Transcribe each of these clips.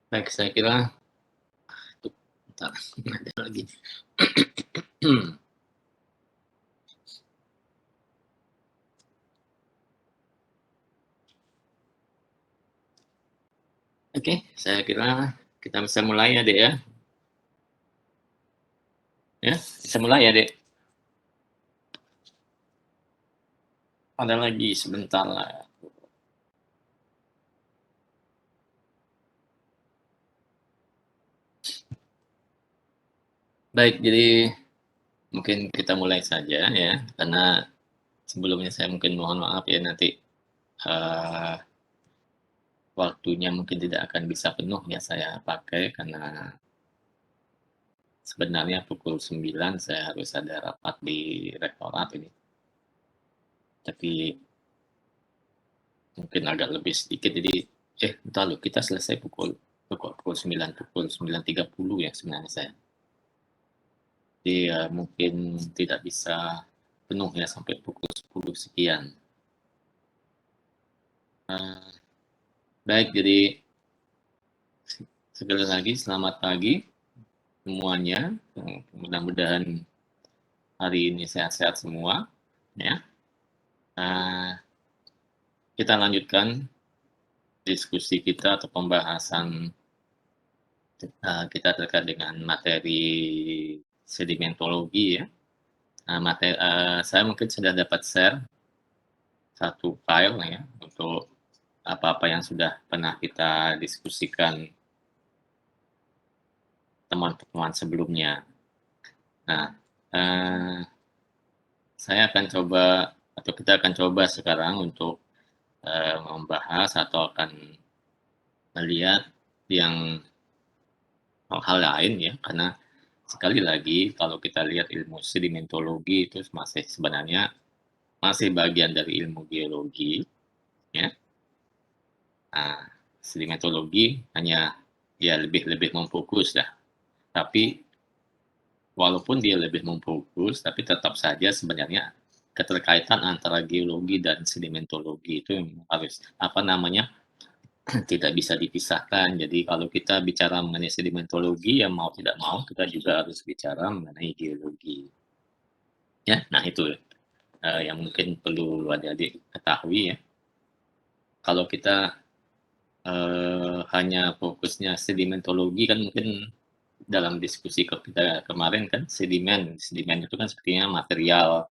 Baik, saya kira bentar, ada lagi. Oke, saya kira kita bisa mulai ya, Dek, ya. Ya, bisa mulai ya, Dek? Ada lagi sebentar lah. Baik, jadi mungkin kita mulai saja ya, karena sebelumnya saya mungkin mohon maaf ya nanti, eee, waktunya mungkin tidak akan bisa penuh ya saya pakai karena sebenarnya pukul 9 saya harus ada rapat di rektorat ini. Tapi mungkin agak lebih sedikit jadi entar loh kita selesai pukul 9, pukul 9.30 ya sebenarnya saya. Jadi ya mungkin tidak bisa penuh ya sampai pukul 10 sekian. Eee, baik jadi sekali lagi selamat pagi semuanya, mudah-mudahan hari ini sehat-sehat semua ya. Eee, kita lanjutkan diskusi kita atau pembahasan kita terkait dengan materi sedimentologi ya. Saya mungkin sudah dapat share satu file ya untuk apa-apa yang sudah pernah kita diskusikan teman-teman sebelumnya. Nah, eee, saya akan coba atau kita akan coba sekarang untuk, membahas atau akan melihat yang hal-hal lain ya, karena sekali lagi kalau kita lihat ilmu sedimentologi itu masih sebenarnya masih bagian dari ilmu geologi ya. Nah, sedimentologi hanya ya lebih lebih memfokus ya, tapi walaupun dia lebih memfokus, tapi tetap saja sebenarnya keterkaitan antara geologi dan sedimentologi itu yang harus, apa namanya, tidak bisa dipisahkan. Jadi kalau kita bicara mengenai sedimentologi, ya mau tidak mau kita juga harus bicara mengenai geologi. Ya, nah itu, yang mungkin perlu adik-adik ketahui ya. Kalau kita hanya fokusnya sedimentologi kan mungkin dalam diskusi kita kemarin kan sedimen itu kan sepertinya material-material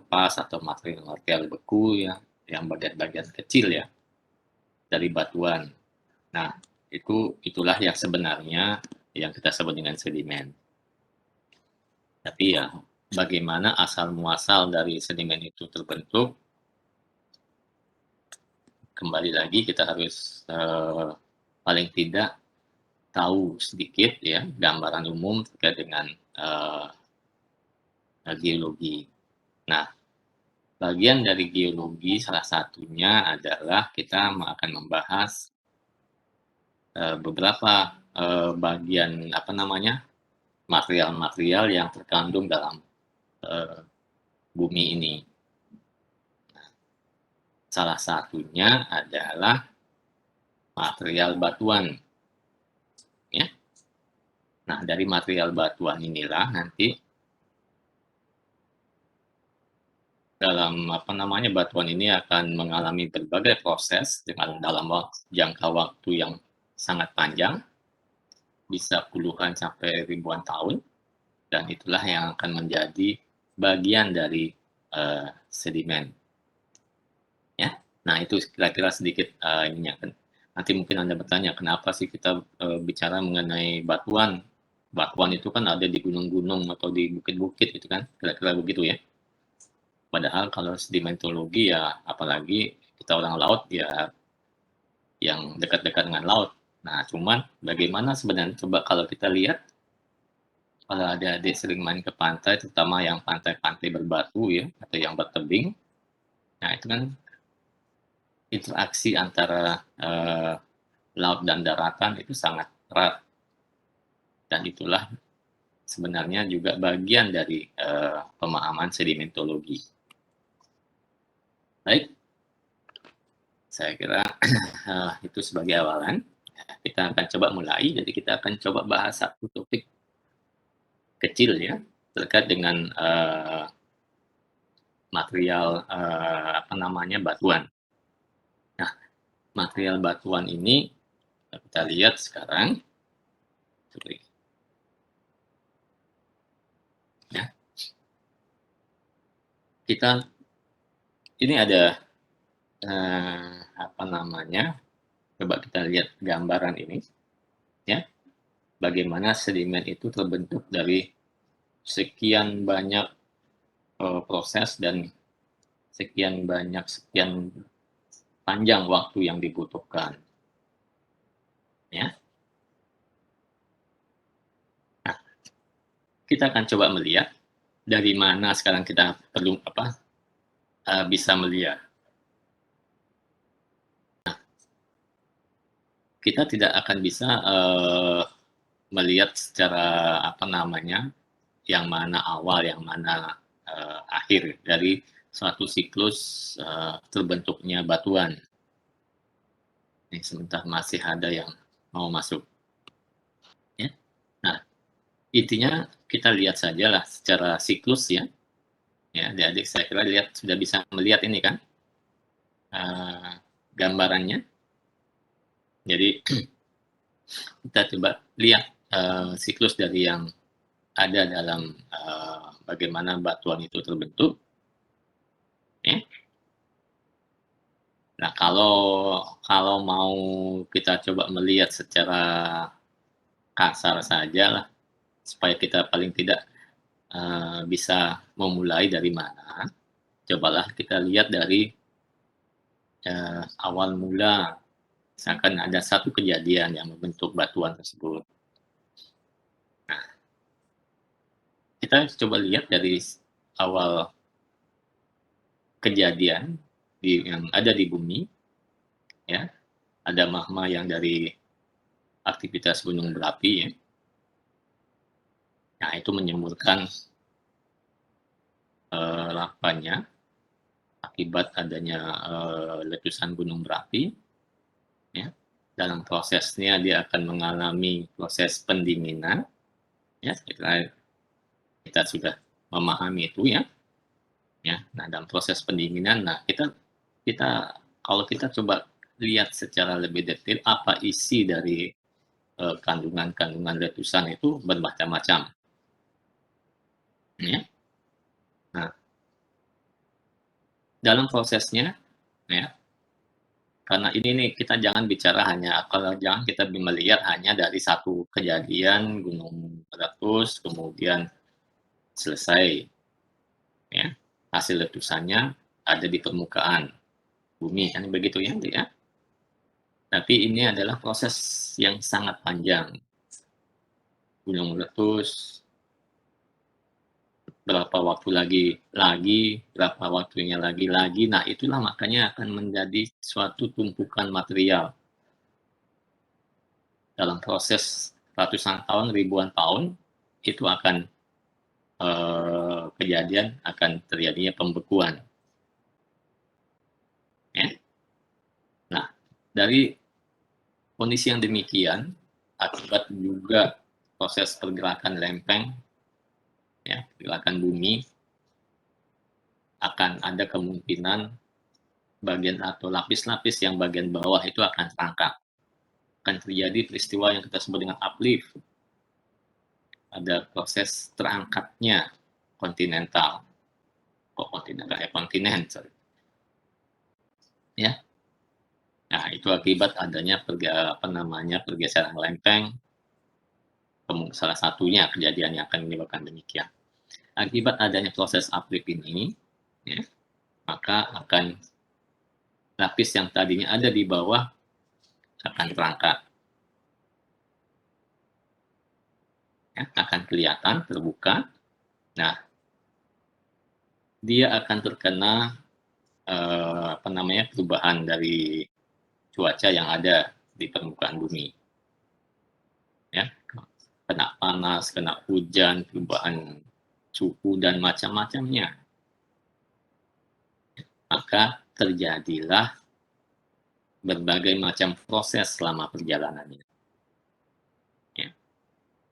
lepas atau material-material beku ya, yang bagian-bagian kecil ya dari batuan. Nah, itulah yang sebenarnya yang kita sebut dengan sedimen. Tapi ya bagaimana asal muasal dari sedimen itu terbentuk, kembali lagi kita harus paling tidak tahu sedikit ya gambaran umum terkait dengan geologi. Nah, bagian dari geologi salah satunya adalah kita akan membahas beberapa bagian apa namanya material-material yang terkandung dalam uh, bumi ini. Salah satunya adalah material batuan, ya. Nah, dari material batuan inilah nanti dalam apa namanya batuan ini akan mengalami berbagai proses dengan dalam jangka waktu yang sangat panjang, bisa puluhan sampai ribuan tahun, dan itulah yang akan menjadi bagian dari sedimen. Ya, nah itu kira-kira sedikit ininya kan. Nanti mungkin Anda bertanya, kenapa sih kita bicara mengenai batuan? Batuan itu kan ada di gunung-gunung atau di bukit-bukit itu kan, kira-kira begitu ya. Padahal kalau sedimentologi ya, apalagi kita orang laut ya, yang dekat-dekat dengan laut. Nah, cuman bagaimana sebenarnya coba kalau kita lihat, kalau ada adik sering main ke pantai, terutama yang pantai-pantai berbatu ya, atau yang bertebing, nah itu kan interaksi antara laut dan daratan itu sangat erat, dan itulah sebenarnya juga bagian dari pemahaman sedimentologi. Baik, saya kira itu sebagai awalan. Kita akan coba mulai, jadi kita akan coba bahas satu topik kecil ya, terkait dengan, material, batuan. Nah, material batuan ini kita lihat sekarang, sorry, ya, kita ini ada, coba kita lihat gambaran ini, ya, bagaimana sedimen itu terbentuk dari sekian banyak, proses dan sekian panjang waktu yang dibutuhkan, ya. Nah, kita akan coba melihat dari mana sekarang kita perlu bisa melihat. Kita tidak akan bisa, melihat secara yang mana awal, yang mana, akhir dari suatu siklus, terbentuknya batuan. Nih sebentar masih ada yang mau masuk, ya. Nah, intinya kita lihat sajalah secara siklus ya, ya adik-adik saya kira sudah bisa melihat ini kan, eee, gambarannya. Jadi kita coba lihat, siklus dari yang ada dalam, bagaimana batuan itu terbentuk, ya. Nah, kalau kalau mau kita coba melihat secara kasar sajalah, supaya kita paling tidak, bisa memulai dari mana, cobalah kita lihat dari, awal mula, misalkan ada satu kejadian yang membentuk batuan tersebut. Kita coba lihat dari awal kejadian yang ada di bumi, ya, ada magma yang dari aktivitas gunung berapi ya. Nah, itu menyemburkan, lavanya akibat adanya, letusan gunung berapi, ya. Dalam prosesnya dia akan mengalami proses pendinginan, ya, kita sudah memahami itu ya, ya. Nah, dalam proses pendinginan, nah kita kalau kita coba lihat secara lebih detail apa isi dari, kandungan-kandungan letusan itu bermacam-macam, ya. Nah, dalam prosesnya, ya, karena ini nih kita jangan kita melihat hanya dari satu kejadian gunung meletus kemudian selesai, ya. Hasil letusannya ada di permukaan bumi, kan begitu ya, ya. Tapi ini adalah proses yang sangat panjang. Gunung meletus, berapa waktu berapa waktunya lagi. Nah, itulah makanya akan menjadi suatu tumpukan material. Dalam proses ratusan tahun, ribuan tahun, itu akan, kejadian akan terjadinya pembekuan, ya. Nah, dari kondisi yang demikian, akibat juga proses pergerakan lempeng, ya, pergerakan bumi, akan ada kemungkinan bagian atau lapis-lapis yang bagian bawah itu akan terangkat. Akan terjadi peristiwa yang kita sebut dengan uplift. Ada proses terangkatnya kontinental. Kok kontinental ya, kontinen, sorry. Ya. Nah, itu akibat adanya pergeseran lempeng, salah satunya kejadian yang akan menyebabkan demikian. Akibat adanya proses uplift ini, ya, maka akan lapis yang tadinya ada di bawah akan terangkat, ya, akan kelihatan terbuka. Nah, dia akan terkena perubahan dari cuaca yang ada di permukaan bumi, ya, kena panas, kena hujan, perubahan suhu dan macam-macamnya. Maka terjadilah berbagai macam proses selama perjalanannya. Ya.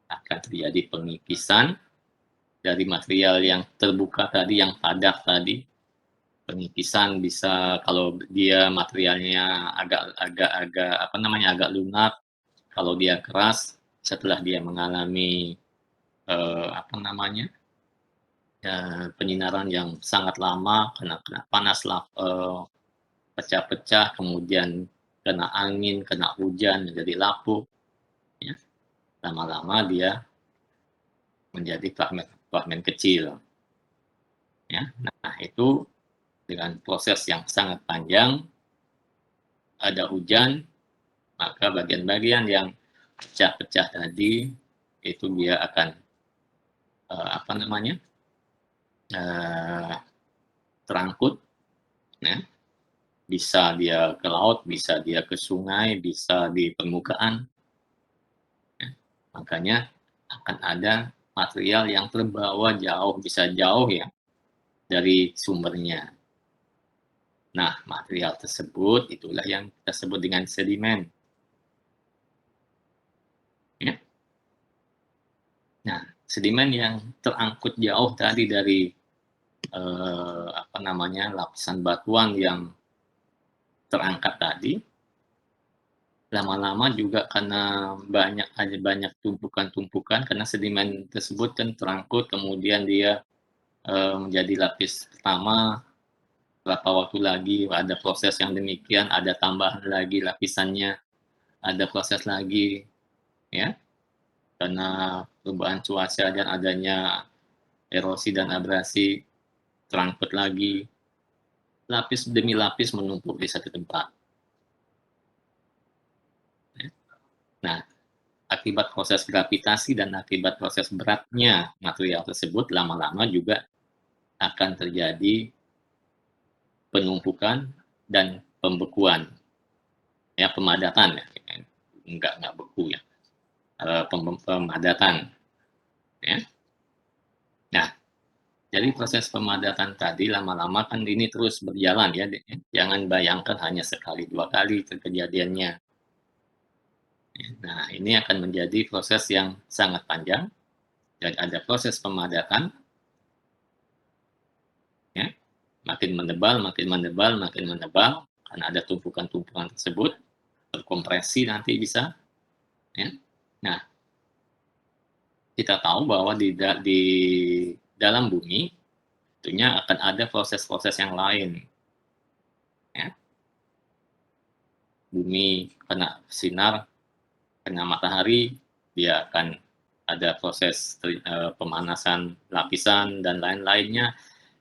Akan terjadi pengikisan dari material yang terbuka tadi, yang padat tadi. Pengikisan bisa kalau dia materialnya agak apa namanya, agak lunak, kalau dia keras setelah dia mengalami, apa namanya, penyinaran yang sangat lama, kena panas pecah-pecah, kemudian kena angin, kena hujan, menjadi lapuk, ya. Lama-lama dia menjadi fragmen-fragmen kecil, ya. Nah, itu dengan proses yang sangat panjang, ada hujan, maka bagian-bagian yang pecah-pecah tadi, itu dia akan, apa namanya, eee, terangkut, ya. Bisa dia ke laut, bisa dia ke sungai, bisa di permukaan, ya. Makanya akan ada material yang terbawa jauh, bisa jauh ya, dari sumbernya. Nah, material tersebut itulah yang kita sebut dengan sedimen, ya. Nah, sedimen yang terangkut jauh tadi dari, apa namanya, lapisan batuan yang terangkat tadi, lama-lama juga karena banyak tumpukan-tumpukan karena sedimen tersebut kan terangkut, kemudian dia, menjadi lapis pertama, berapa waktu lagi ada proses yang demikian, ada tambahan lagi lapisannya, ada proses lagi, ya, karena perubahan cuaca dan adanya erosi dan abrasi, terangkut lagi, lapis demi lapis menumpuk di satu tempat, ya. Nah, akibat proses gravitasi dan akibat proses beratnya material tersebut, lama-lama juga akan terjadi penumpukan dan pembekuan, ya, pemadatan ya, enggak beku ya, pemadatan, ya. Nah, jadi proses pemadatan tadi lama-lama kan ini terus berjalan ya, jangan bayangkan hanya sekali, 2 kali kejadiannya. Nah, ini akan menjadi proses yang sangat panjang dan ada proses pemadatan, ya, makin menebal makin menebal makin menebal, karena ada tumpukan-tumpukan tersebut, terkompresi nanti bisa, ya. Nah, kita tahu bahwa di dalam bumi, tentunya akan ada proses-proses yang lain, ya. Bumi kena sinar, kena matahari, dia akan ada proses pemanasan lapisan dan lain-lainnya.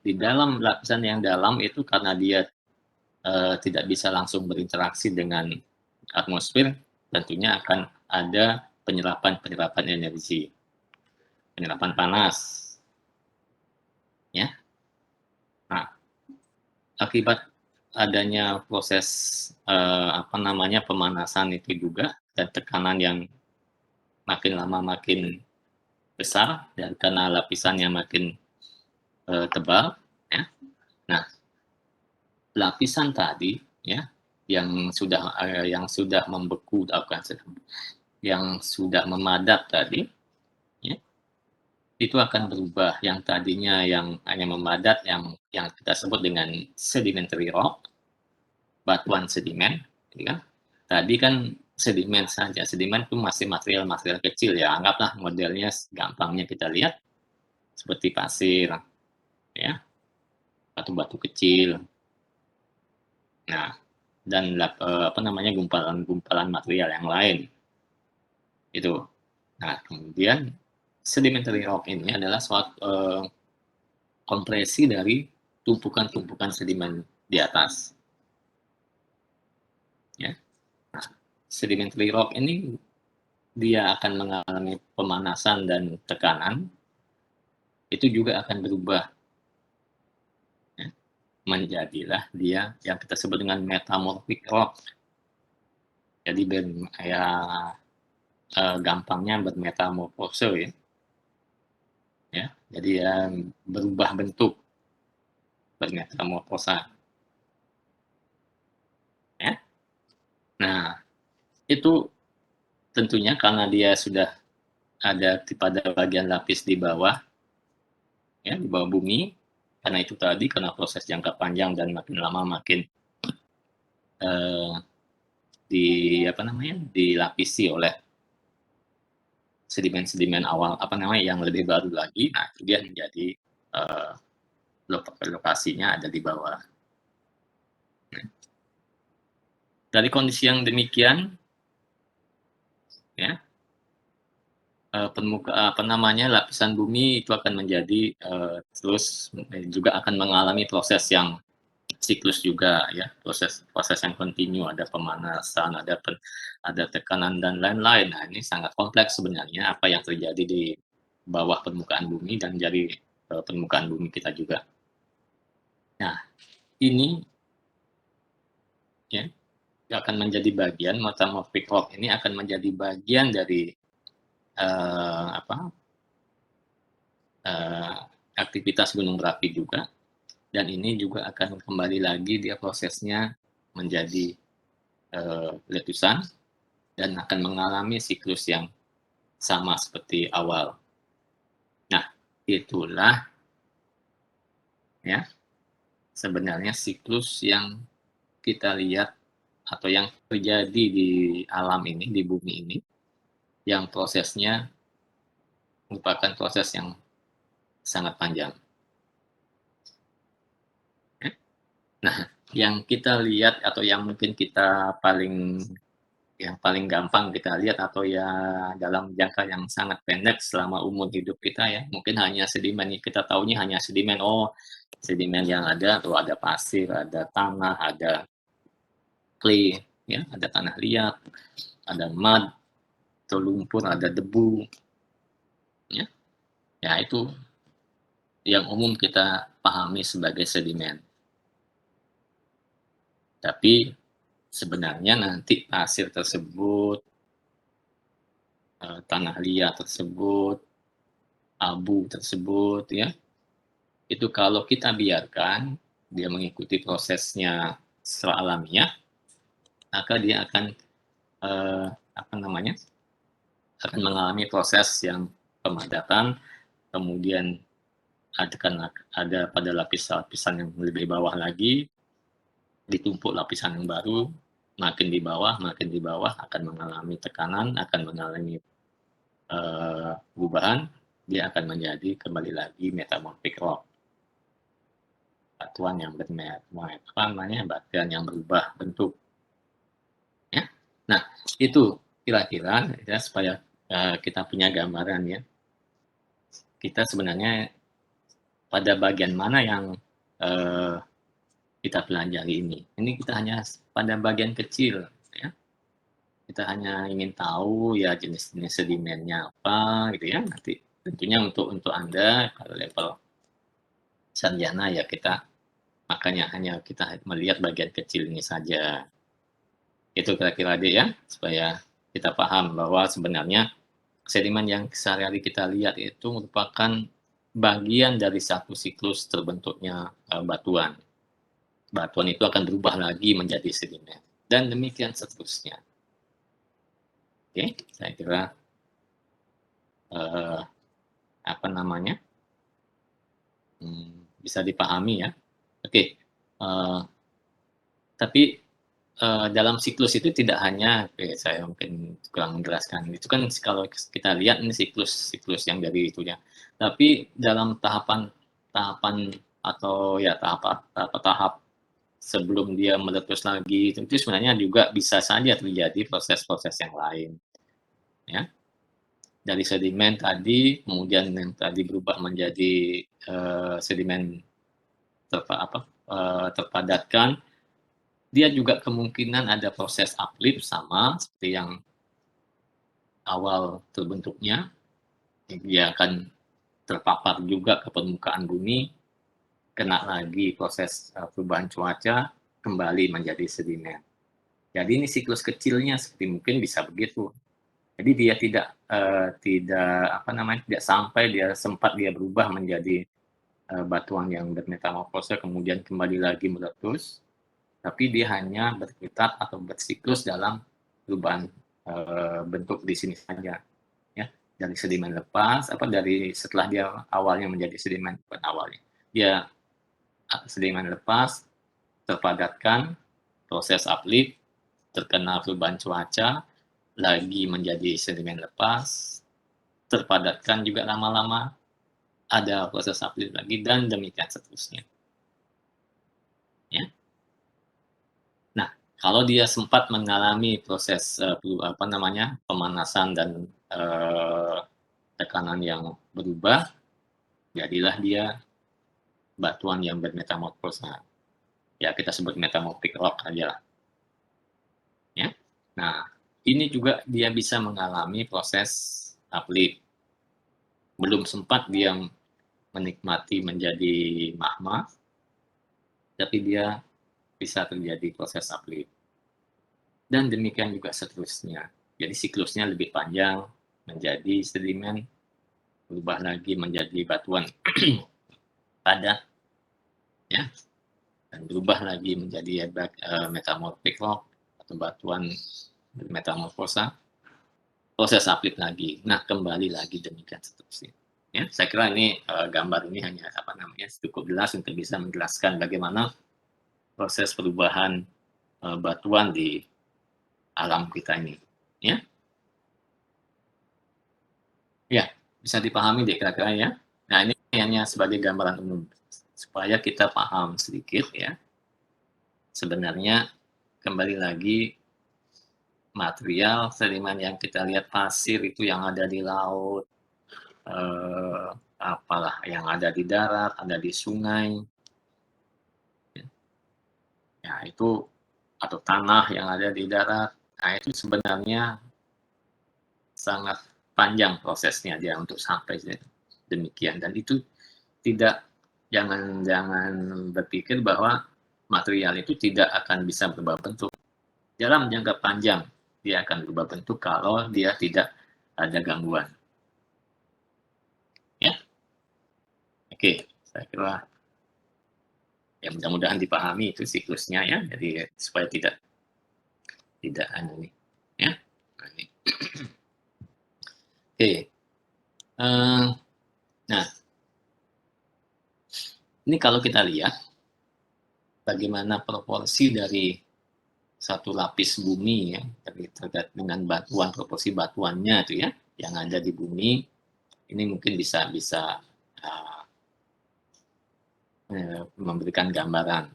Di dalam lapisan yang dalam itu karena dia, tidak bisa langsung berinteraksi dengan atmosfer, tentunya akan ada penyerapan-penyerapan energi, penyerapan panas, ya. Nah, akibat adanya proses, apa namanya, pemanasan itu juga dan tekanan yang makin lama makin besar dan karena lapisannya makin, tebal, ya. Nah, lapisan tadi, ya, yang sudah membeku, bukan yang sudah memadat tadi, ya, itu akan berubah. Yang tadinya yang hanya memadat, yang kita sebut dengan sedimentary rock, batuan sedimen, gitu kan. Tadi kan sedimen saja, sedimen itu masih material-material kecil ya, anggaplah modelnya gampangnya kita lihat seperti pasir, ya, batu-batu kecil. Nah, dan apa namanya, gumpalan-gumpalan material yang lain, itu. Nah, kemudian sedimentary rock ini adalah suatu, kompresi dari tumpukan-tumpukan sedimen di atas, ya. Nah, sedimentary rock ini dia akan mengalami pemanasan dan tekanan, itu juga akan berubah, ya, menjadilah dia yang kita sebut dengan metamorphic rock. Jadi ya, gampangnya bermetamorfose ya, ya. Jadi ya berubah bentuk, bermetamorfosa, ya. Nah, itu tentunya karena dia sudah ada pada bagian lapis di bawah, ya, di bawah bumi, karena itu tadi, karena proses jangka panjang dan makin lama makin, eee, di apa namanya, dilapisi oleh sedimen-sedimen awal, apa namanya, yang lebih baru lagi, nah itu dia menjadi, eee, lokasinya ada di bawah. Dari kondisi yang demikian, ya, apa namanya, lapisan bumi itu akan menjadi, terus juga akan mengalami proses yang siklus juga ya, proses proses yang kontinu, ada pemanasan, ada tekanan dan lain-lain. Nah, ini sangat kompleks sebenarnya apa yang terjadi di bawah permukaan bumi dan dari, permukaan bumi kita juga. Nah, ini ya, akan menjadi bagian metamorphic rock ini akan menjadi bagian dari, apa, eee, aktivitas gunung berapi juga, dan ini juga akan kembali lagi dia prosesnya menjadi, letusan dan akan mengalami siklus yang sama seperti awal. Nah, itulah ya sebenarnya siklus yang kita lihat atau yang terjadi di alam ini, di bumi ini, yang prosesnya merupakan proses yang sangat panjang. Ya. Nah, yang kita lihat atau yang mungkin kita yang paling gampang kita lihat atau ya dalam jangka yang sangat pendek selama umur hidup kita ya, mungkin hanya sedimen, kita tahunya hanya sedimen, oh sedimen yang ada tuh ada pasir, ada tanah, ada clay, ya, ada tanah liat, ada mud, atau lumpur, ada debu, ya. Ya itu yang umum kita pahami sebagai sedimen. Tapi sebenarnya nanti pasir tersebut, tanah liat tersebut, abu tersebut ya, itu kalau kita biarkan dia mengikuti prosesnya secara alamiah, maka dia akan, eee, apa namanya, akan mengalami proses yang pemadatan, kemudian ada pada lapisan-lapisan yang lebih bawah lagi, ditumpuk lapisan yang baru, makin di bawah akan mengalami tekanan, akan mengalami, perubahan, dia akan menjadi kembali lagi metamorphic rock, batuan yang apa namanya, batuan yang berubah bentuk, ya. Nah, itu kira-kira ya supaya, kita punya gambaran ya, kita sebenarnya pada bagian mana yang, eee, kita pelajari ini. Ini kita hanya pada bagian kecil ya, kita hanya ingin tahu ya jenis-jenis sedimennya apa gitu ya, nanti tentunya untuk Anda kalau level sarjana ya kita makanya hanya kita melihat bagian kecil ini saja. Itu kira-kira deh ya, supaya kita paham bahwa sebenarnya sedimen yang sehari-hari kita lihat itu merupakan bagian dari satu siklus terbentuknya, batuan. Batuan itu akan berubah lagi menjadi sedimen, dan demikian seterusnya. Oke, saya kira, eee, apa namanya, bisa dipahami ya. Oke, tapi, dalam siklus itu tidak hanya saya mungkin kurang menjelaskan, itu kan kalau kita lihat ini siklus yang dari itunya. Tapi dalam tahapan tahapan atau ya tahap sebelum dia meletus lagi, itu sebenarnya juga bisa saja terjadi proses-proses yang lain, ya. Dari sedimen tadi, kemudian yang tadi berubah menjadi, sedimen terpadatkan, dia juga kemungkinan ada proses uplift sama seperti yang awal terbentuknya, dia akan terpapar juga ke permukaan bumi, kena lagi proses, perubahan cuaca, kembali menjadi sedimen. Jadi ini siklus kecilnya seperti mungkin bisa begitu. Jadi dia tidak apa namanya, tidak sampai dia sempat dia berubah menjadi, batuan yang bermetamorfose kemudian kembali lagi meletus, tapi dia hanya berputar atau bersiklus dalam perubahan bentuk di sini saja, ya. Dari sedimen lepas, dari setelah dia awalnya menjadi sedimen, bukan awalnya, dia sedimen lepas, terpadatkan, proses uplift, terkena perubahan cuaca, lagi menjadi sedimen lepas, terpadatkan juga lama-lama, ada proses uplift lagi, dan demikian seterusnya. Ya. Nah, kalau dia sempat mengalami proses pemanasan dan tekanan yang berubah, jadilah dia batuan yang bermetamorfosa. Ya, kita sebut metamorphic rock aja lah. Ya. Nah, ini juga dia bisa mengalami proses uplift. Belum sempat dia menikmati menjadi magma, tapi dia bisa terjadi proses uplift. Dan demikian juga seterusnya. Jadi siklusnya lebih panjang, menjadi sedimen, berubah lagi menjadi batuan padat, ya, dan berubah lagi menjadi metamorphic rock atau batuan metamorfosa, proses uplift lagi. Nah, kembali lagi demikian seterusnya. Ya, saya kira ini gambar ini hanya cukup jelas untuk bisa menjelaskan bagaimana proses perubahan batuan di alam kita ini. Ya, ya, bisa dipahami deh kira-kira ya. Nah, ini hanya sebagai gambaran umum supaya kita paham sedikit ya. Sebenarnya kembali lagi material sedimen yang kita lihat, pasir itu yang ada di laut, apalah yang ada di darat, ada di sungai, ya itu, atau tanah yang ada di darat. Nah, itu sebenarnya sangat panjang prosesnya dia untuk sampai demikian, dan itu tidak, jangan berpikir bahwa material itu tidak akan bisa berubah bentuk. Dalam jangka panjang dia akan berubah bentuk kalau dia tidak ada gangguan. Ya, oke, saya kira ya mudah-mudahan dipahami itu siklusnya ya, jadi supaya tidak ini ya. Ini. Oke, nah ini kalau kita lihat bagaimana proporsi dari satu lapis bumi ya, terkait dengan batuan, proporsi batuannya itu ya, yang ada di bumi, ini mungkin bisa memberikan gambaran.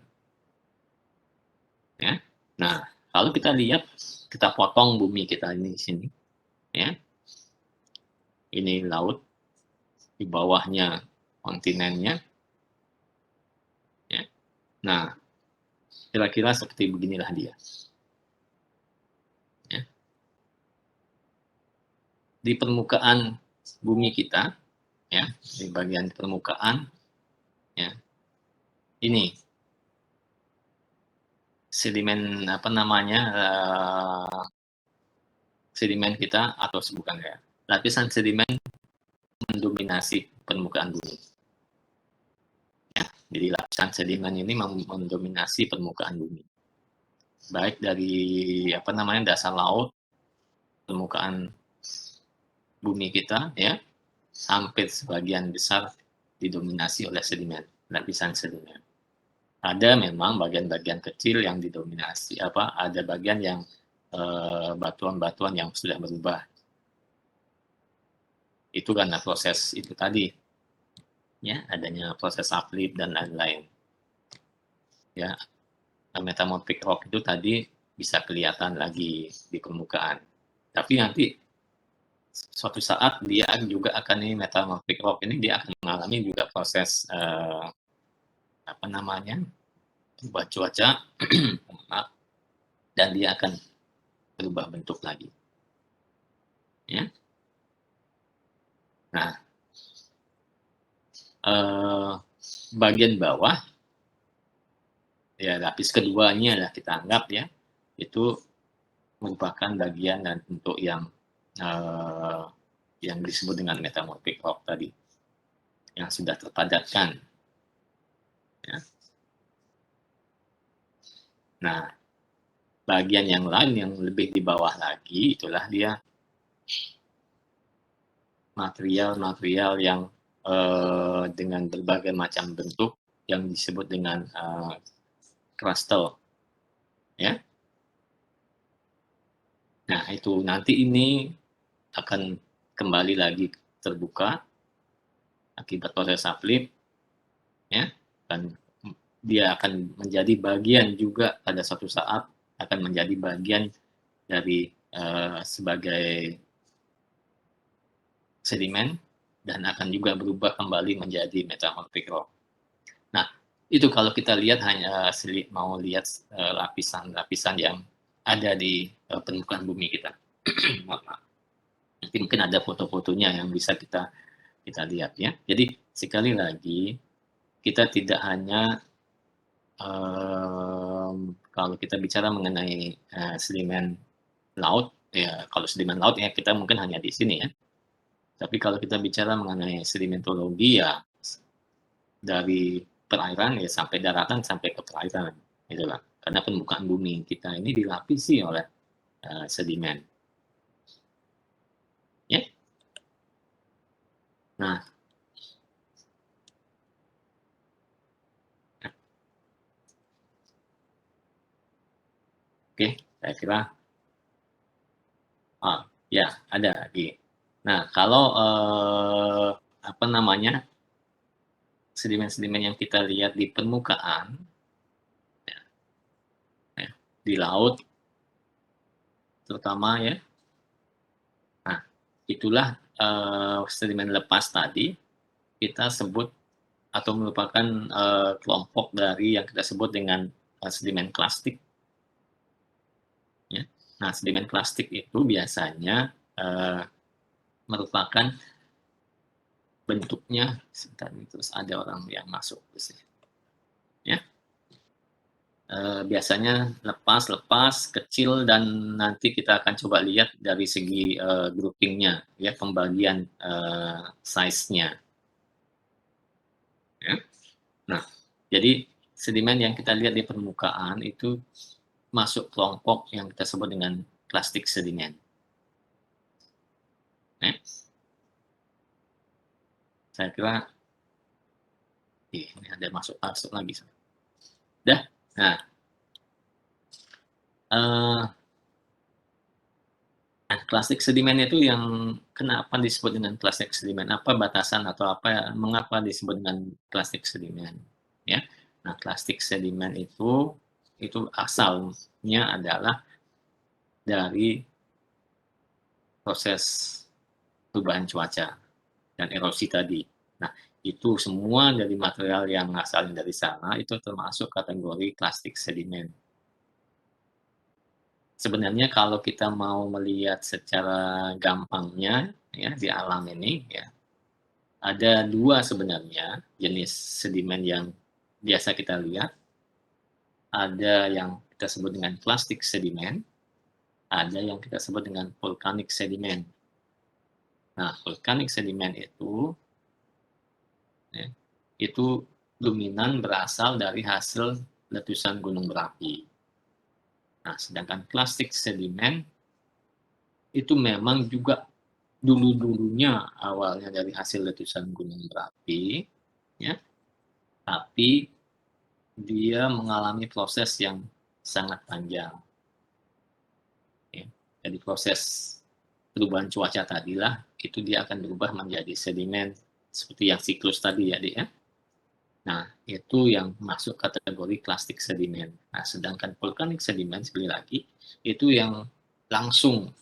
Ya. Nah, kalau kita lihat, kita potong bumi kita ini di sini, ya. Ini laut, di bawahnya kontinennya. Ya. Nah, kira-kira seperti beginilah dia. Ya. Di permukaan bumi kita, ya, di bagian permukaan, ya, ini sedimen sedimen kita, atau bukan ya, lapisan sedimen mendominasi permukaan bumi. Ya, jadi lapisan sedimen ini mendominasi permukaan bumi. Baik dari dasar laut, permukaan bumi kita ya, hampir sebagian besar didominasi oleh sedimen, lapisan sedimen. Ada memang bagian-bagian kecil yang didominasi, ada bagian yang batuan-batuan yang sudah berubah. Itu karena proses itu tadi, ya, adanya proses uplift dan lain-lain. Ya, metamorphic rock itu tadi bisa kelihatan lagi di permukaan. Tapi nanti suatu saat dia juga akan, ini metamorphic rock ini dia akan mengalami juga proses berubah cuaca dan dia akan berubah bentuk lagi. Ya. Nah, bagian bawah, ya lapis keduanya lah kita anggap ya, itu merupakan bagian dan bentuk yang disebut dengan metamorphic rock tadi, yang sudah terpadatkan. Ya. Nah, bagian yang lain yang lebih di bawah lagi itulah dia material-material yang, dengan berbagai macam bentuk yang disebut dengan, crustal, ya. Nah, itu nanti ini akan kembali lagi terbuka akibat proses uplift, ya, dan dia akan menjadi bagian juga pada suatu saat akan menjadi bagian dari, sebagai sedimen dan akan juga berubah kembali menjadi metamorphic rock. Nah, itu kalau kita lihat hanya mau lihat, lapisan-lapisan yang ada di, permukaan bumi kita. Mohon maaf. Nanti mungkin ada foto-fotonya yang bisa kita kita lihat ya. Jadi sekali lagi, kita tidak hanya, kalau kita bicara mengenai, sedimen laut, ya kalau sedimen laut ya kita mungkin hanya di sini ya. Tapi kalau kita bicara mengenai sedimentologi ya dari perairan ya sampai daratan sampai ke perairan, gitu lah. Karena permukaan bumi kita ini dilapisi oleh, sedimen, ya. Nah, oke, saya kira oh, ya ada lagi. Nah, kalau, apa namanya, sedimen-sedimen yang kita lihat di permukaan, ya ya, di laut terutama ya, nah itulah, sedimen lepas tadi kita sebut atau merupakan, kelompok dari yang kita sebut dengan, sedimen klastik, ya. Nah, sedimen klastik itu biasanya, merupakan bentuknya sebentar nih, terus ada orang yang masuk ke sini, ya. Biasanya lepas-lepas, kecil, dan nanti kita akan coba lihat dari segi, grouping-nya, ya, pembagian, size-nya, ya. Nah, jadi sedimen yang kita lihat di permukaan itu masuk kelompok yang kita sebut dengan plastik sedimen, ya. Saya kira ini ada masuk masuk lagi. Dah. Nah, eee, plastik sedimen itu yang kenapa disebut dengan plastik sedimen? Apa batasan atau apa mengapa disebut dengan plastik sedimen, ya. Nah, plastik sedimen itu asalnya adalah dari proses perubahan cuaca dan erosi tadi. Nah, itu semua dari material yang asalnya dari sana itu termasuk kategori plastik sedimen. Sebenarnya kalau kita mau melihat secara gampangnya ya di alam ini ya, ada 2 sebenarnya jenis sedimen yang biasa kita lihat, ada yang kita sebut dengan plastik sedimen, ada yang kita sebut dengan volcanic sedimen. Nah, volcanic sedimen itu ya, itu dominan berasal dari hasil letusan gunung berapi. Nah, sedangkan plastik sedimen itu memang juga dulu-dulunya awalnya dari hasil letusan gunung berapi, ya, tapi dia mengalami proses yang sangat panjang, ya. Jadi proses perubahan cuaca tadilah, itu dia akan berubah menjadi sedimen seperti yang siklus tadi ya, Dik, ya. Nah, itu yang masuk kategori plastik sedimen. Nah, sedangkan vulkanik sedimen sekali lagi, itu yang langsung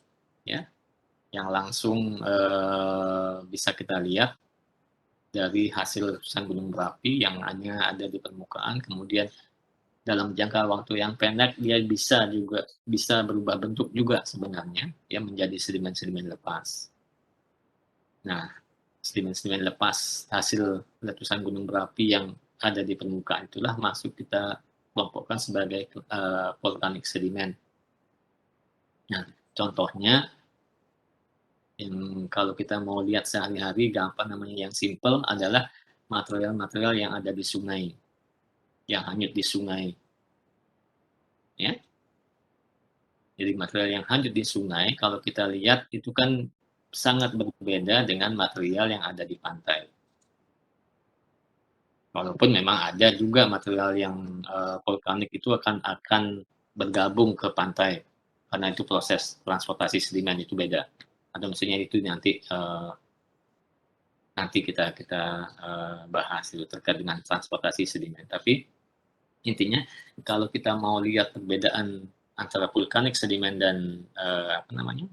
ya, yang langsung, bisa kita lihat dari hasil letusan gunung berapi yang hanya ada di permukaan, kemudian dalam jangka waktu yang pendek dia bisa berubah bentuk juga sebenarnya, ya menjadi sedimen-sedimen lepas. Nah, sedimen-sedimen lepas hasil letusan gunung berapi yang ada di permukaan itulah masuk kita kelompokkan sebagai, volcanic sedimen. Nah, contohnya yang kalau kita mau lihat sehari-hari gampang namanya yang simple adalah material-material yang ada di sungai, yang hanyut di sungai. Jadi material yang hanyut di sungai kalau kita lihat itu kan sangat berbeda dengan material yang ada di pantai. Walaupun memang ada juga material yang, vulkanik itu akan bergabung ke pantai, karena itu proses transportasi sedimen itu beda. Atau maksudnya itu nanti kita kita, bahas itu terkait dengan transportasi sedimen. Tapi intinya kalau kita mau lihat perbedaan antara vulkanik sedimen dan, apa namanya,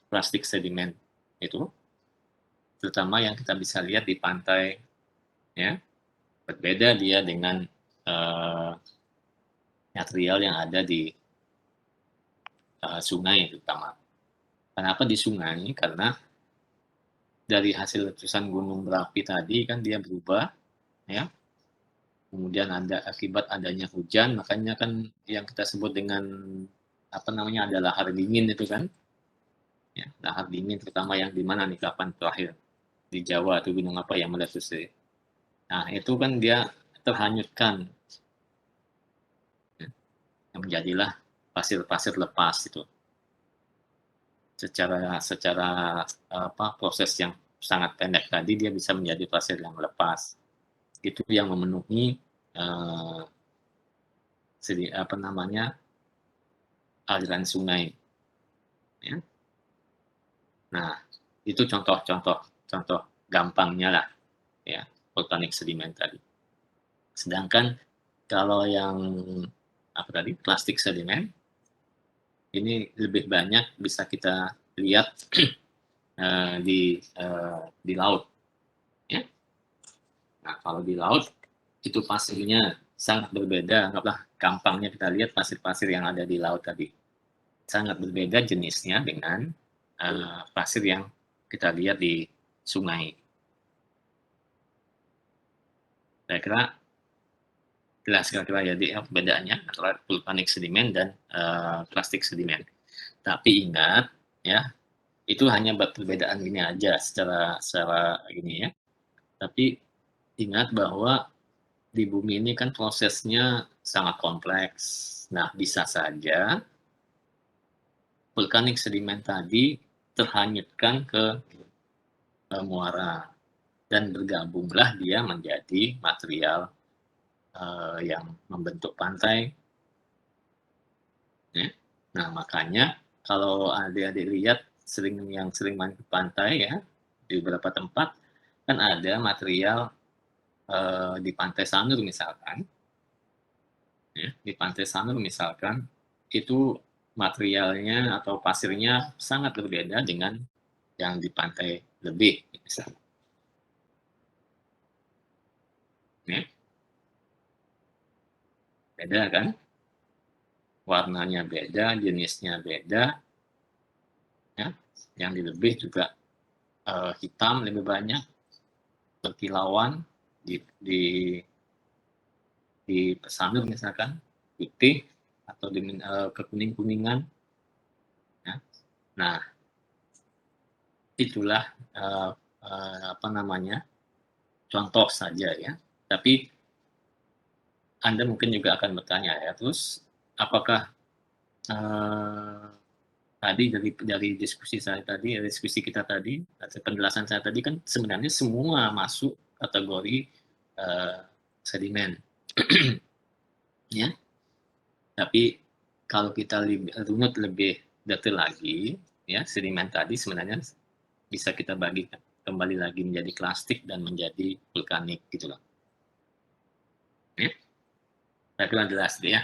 plastik sedimen itu, terutama yang kita bisa lihat di pantai ya, berbeda dia dengan, eee, material yang ada di, sungai terutama. Kenapa di sungai? Karena dari hasil letusan gunung berapi tadi kan dia berubah ya, kemudian ada akibat adanya hujan, makanya kan yang kita sebut dengan, apa namanya, ada lahar dingin itu kan, ya, lahar dingin terutama yang di mana nih, kapan terakhir? Di Jawa atau gunung apa yang meletus ya. Nah, itu kan dia terhanyutkan, ya, yang menjadilah pasir-pasir lepas itu. Secara secara apa, proses yang sangat pendek tadi dia bisa menjadi pasir yang lepas. Itu yang memenuhi, eee, apa namanya, aliran sungai, ya. Nah, itu contoh gampangnya lah, ya, vulkanik sedimen tadi. Sedangkan kalau yang, apa tadi, plastik sedimen, ini lebih banyak bisa kita lihat, di laut, ya. Nah, kalau di laut, itu pasirnya sangat berbeda, anggaplah gampangnya kita lihat pasir-pasir yang ada di laut tadi. Sangat berbeda jenisnya dengan, pasir yang kita lihat di sungai. Saya kira jelas kira-kira ya perbedaannya antara vulkanik sedimen dan, plastik sedimen. Tapi ingat ya, itu hanya perbedaan ini aja secara secara ini ya, tapi ingat bahwa di bumi ini kan prosesnya sangat kompleks. Nah, bisa saja vulkanik sedimen tadi terhanyutkan ke, muara dan bergabunglah dia menjadi material, yang membentuk pantai, ya. Nah, makanya kalau adik-adik lihat sering main ke pantai ya, di beberapa tempat kan ada material, di Pantai Sanur misalkan, ya, di Pantai Sanur misalkan, itu materialnya atau pasirnya sangat berbeda dengan yang di pantai lebih, misalnya, ya. Beda kan? Warnanya beda, jenisnya beda, ya. Yang di lebih juga, hitam lebih banyak, berkilauan, di Sanur misalkan, putih atau kekuning-kuningan, ya. Nah, itulah, eee apa namanya, contoh saja ya. Tapi Anda mungkin juga akan bertanya ya, terus apakah, eee, tadi dari diskusi saya tadi, diskusi kita tadi, atau penjelasan saya tadi kan sebenarnya semua masuk kategori, eee, sedimen, ya. Tapi kalau kita runut lebih detail lagi, ya, sedimen tadi sebenarnya bisa kita bagi kembali lagi menjadi klastik dan menjadi vulkanik gitu loh, ya. Saya kira jelas deh ya.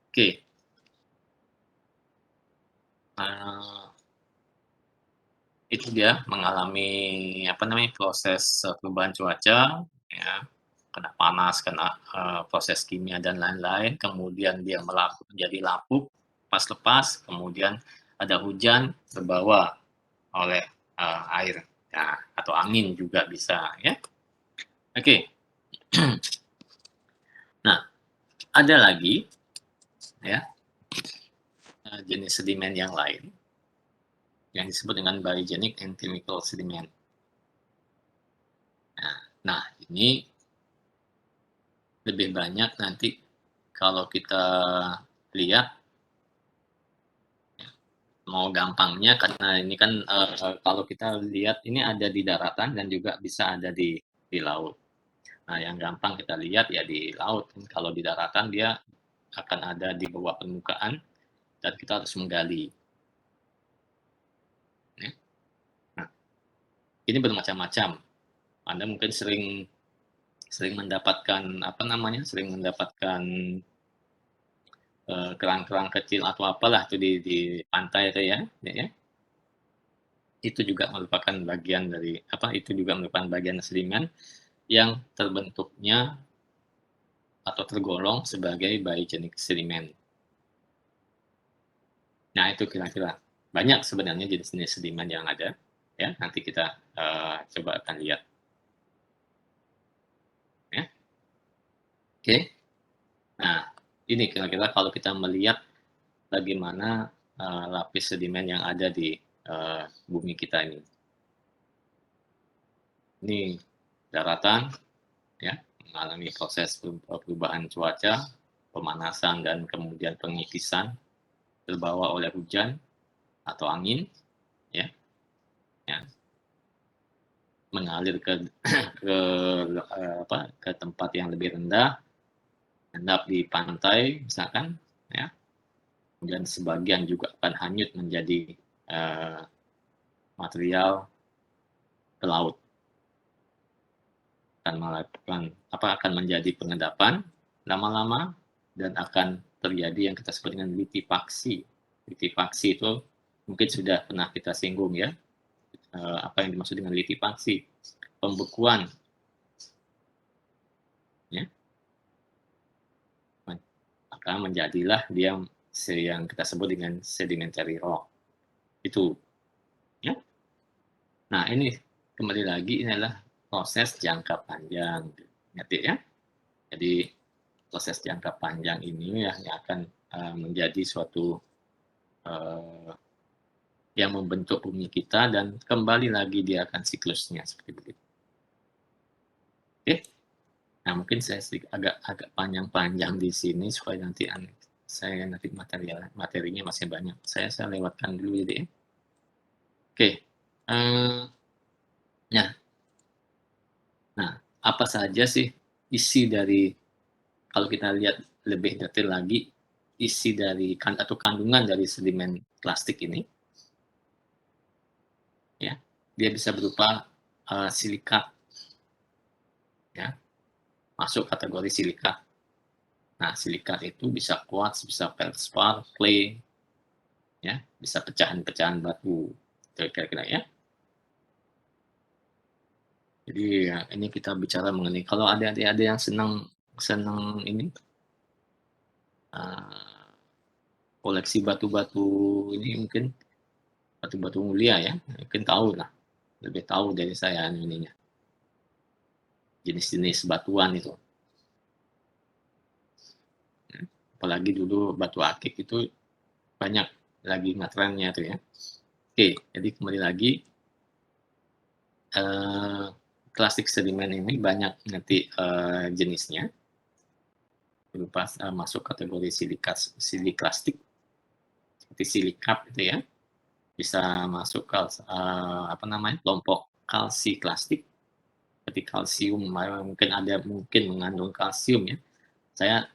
Oke, eee, itu dia mengalami apa namanya, proses, perubahan cuaca ya, kena panas, kena, proses kimia dan lain-lain, kemudian dia menjadi lapuk, lepas, kemudian ada hujan terbawa oleh, air, nah atau angin juga bisa ya. Oke, nah ada lagi ya, jenis sedimen yang lain yang disebut dengan biogenic and chemical sediment. Nah, ini lebih banyak nanti kalau kita lihat, mau gampangnya karena ini kan, kalau kita lihat ini ada di daratan dan juga bisa ada di laut. Nah, yang gampang kita lihat ya di laut, kalau di daratan dia akan ada di bawah permukaan dan kita harus menggali, ya. Nah, ini bermacam-macam. Anda mungkin sering sering mendapatkan, apa namanya, sering mendapatkan, kerang-kerang kecil atau apalah tuh di pantai itu ya, ya. Itu juga merupakan bagian dari apa, itu juga merupakan bagian sedimen yang terbentuknya atau tergolong sebagai biogenik sedimen. Nah, itu kira-kira. Banyak sebenarnya jenis-jenis sedimen yang ada, ya, nanti kita, coba akan lihat, ya. Oke. Nah, ini kira-kira kalau kita melihat bagaimana, lapis sedimen yang ada di, bumi kita ini. Ini daratan, ya, mengalami proses perubahan cuaca, pemanasan dan kemudian pengikisan, terbawa oleh hujan atau angin, ya, ya, mengalir ke ke, ke tempat yang lebih rendah, endap di pantai misalkan, ya, kemudian sebagian juga akan hanyut menjadi, material ke laut, akan melakukan akan menjadi pengendapan lama-lama dan akan terjadi yang kita sebut dengan litifaksi. Litifaksi itu mungkin sudah pernah kita singgung ya, apa yang dimaksud dengan litifaksi, pembekuan, ya, maka menjadilah dia yang kita sebut dengan sedimentary rock, itu, ya. Nah, ini kembali lagi ini adalah proses jangka panjang, ngerti ya? Jadi proses jangka panjang ini yang akan, menjadi suatu, eee, yang membentuk bumi kita dan kembali lagi dia akan siklusnya seperti begitu. Oke? Nah, mungkin saya sedikit agak agak panjang-panjang di sini supaya nanti saya nanti materinya masih banyak. Saya lewatkan dulu jadi ya. Oke, nah nah, apa saja sih isi dari kalau kita lihat lebih detail lagi, isi dari atau kandungan dari sedimen plastik ini, ya, dia bisa berupa, silikat, ya, masuk kategori silikat. Nah, silikat itu bisa quartz, bisa feldspar, clay, ya, bisa pecahan-pecahan batu, itu kira-kira ya. Jadi ya ini kita bicara mengenai kalau ada yang senang senang ini, eee, koleksi batu-batu ini mungkin batu-batu mulia ya, mungkin tahu lah, lebih tahu dari saya ininya, jenis-jenis batuan itu, mhm. Apalagi dulu batu akik itu banyak lagi ngetrennya tuh ya. Oke, jadi kembali lagi, eee, plastik sedimen ini banyak nanti, jenisnya, berupa masuk kategori siliklastik, seperti silikat gitu ya, bisa masuk apa namanya, kelompok kalsiklastik, seperti kalsium, mungkin ada mungkin mengandung kalsium ya. Saya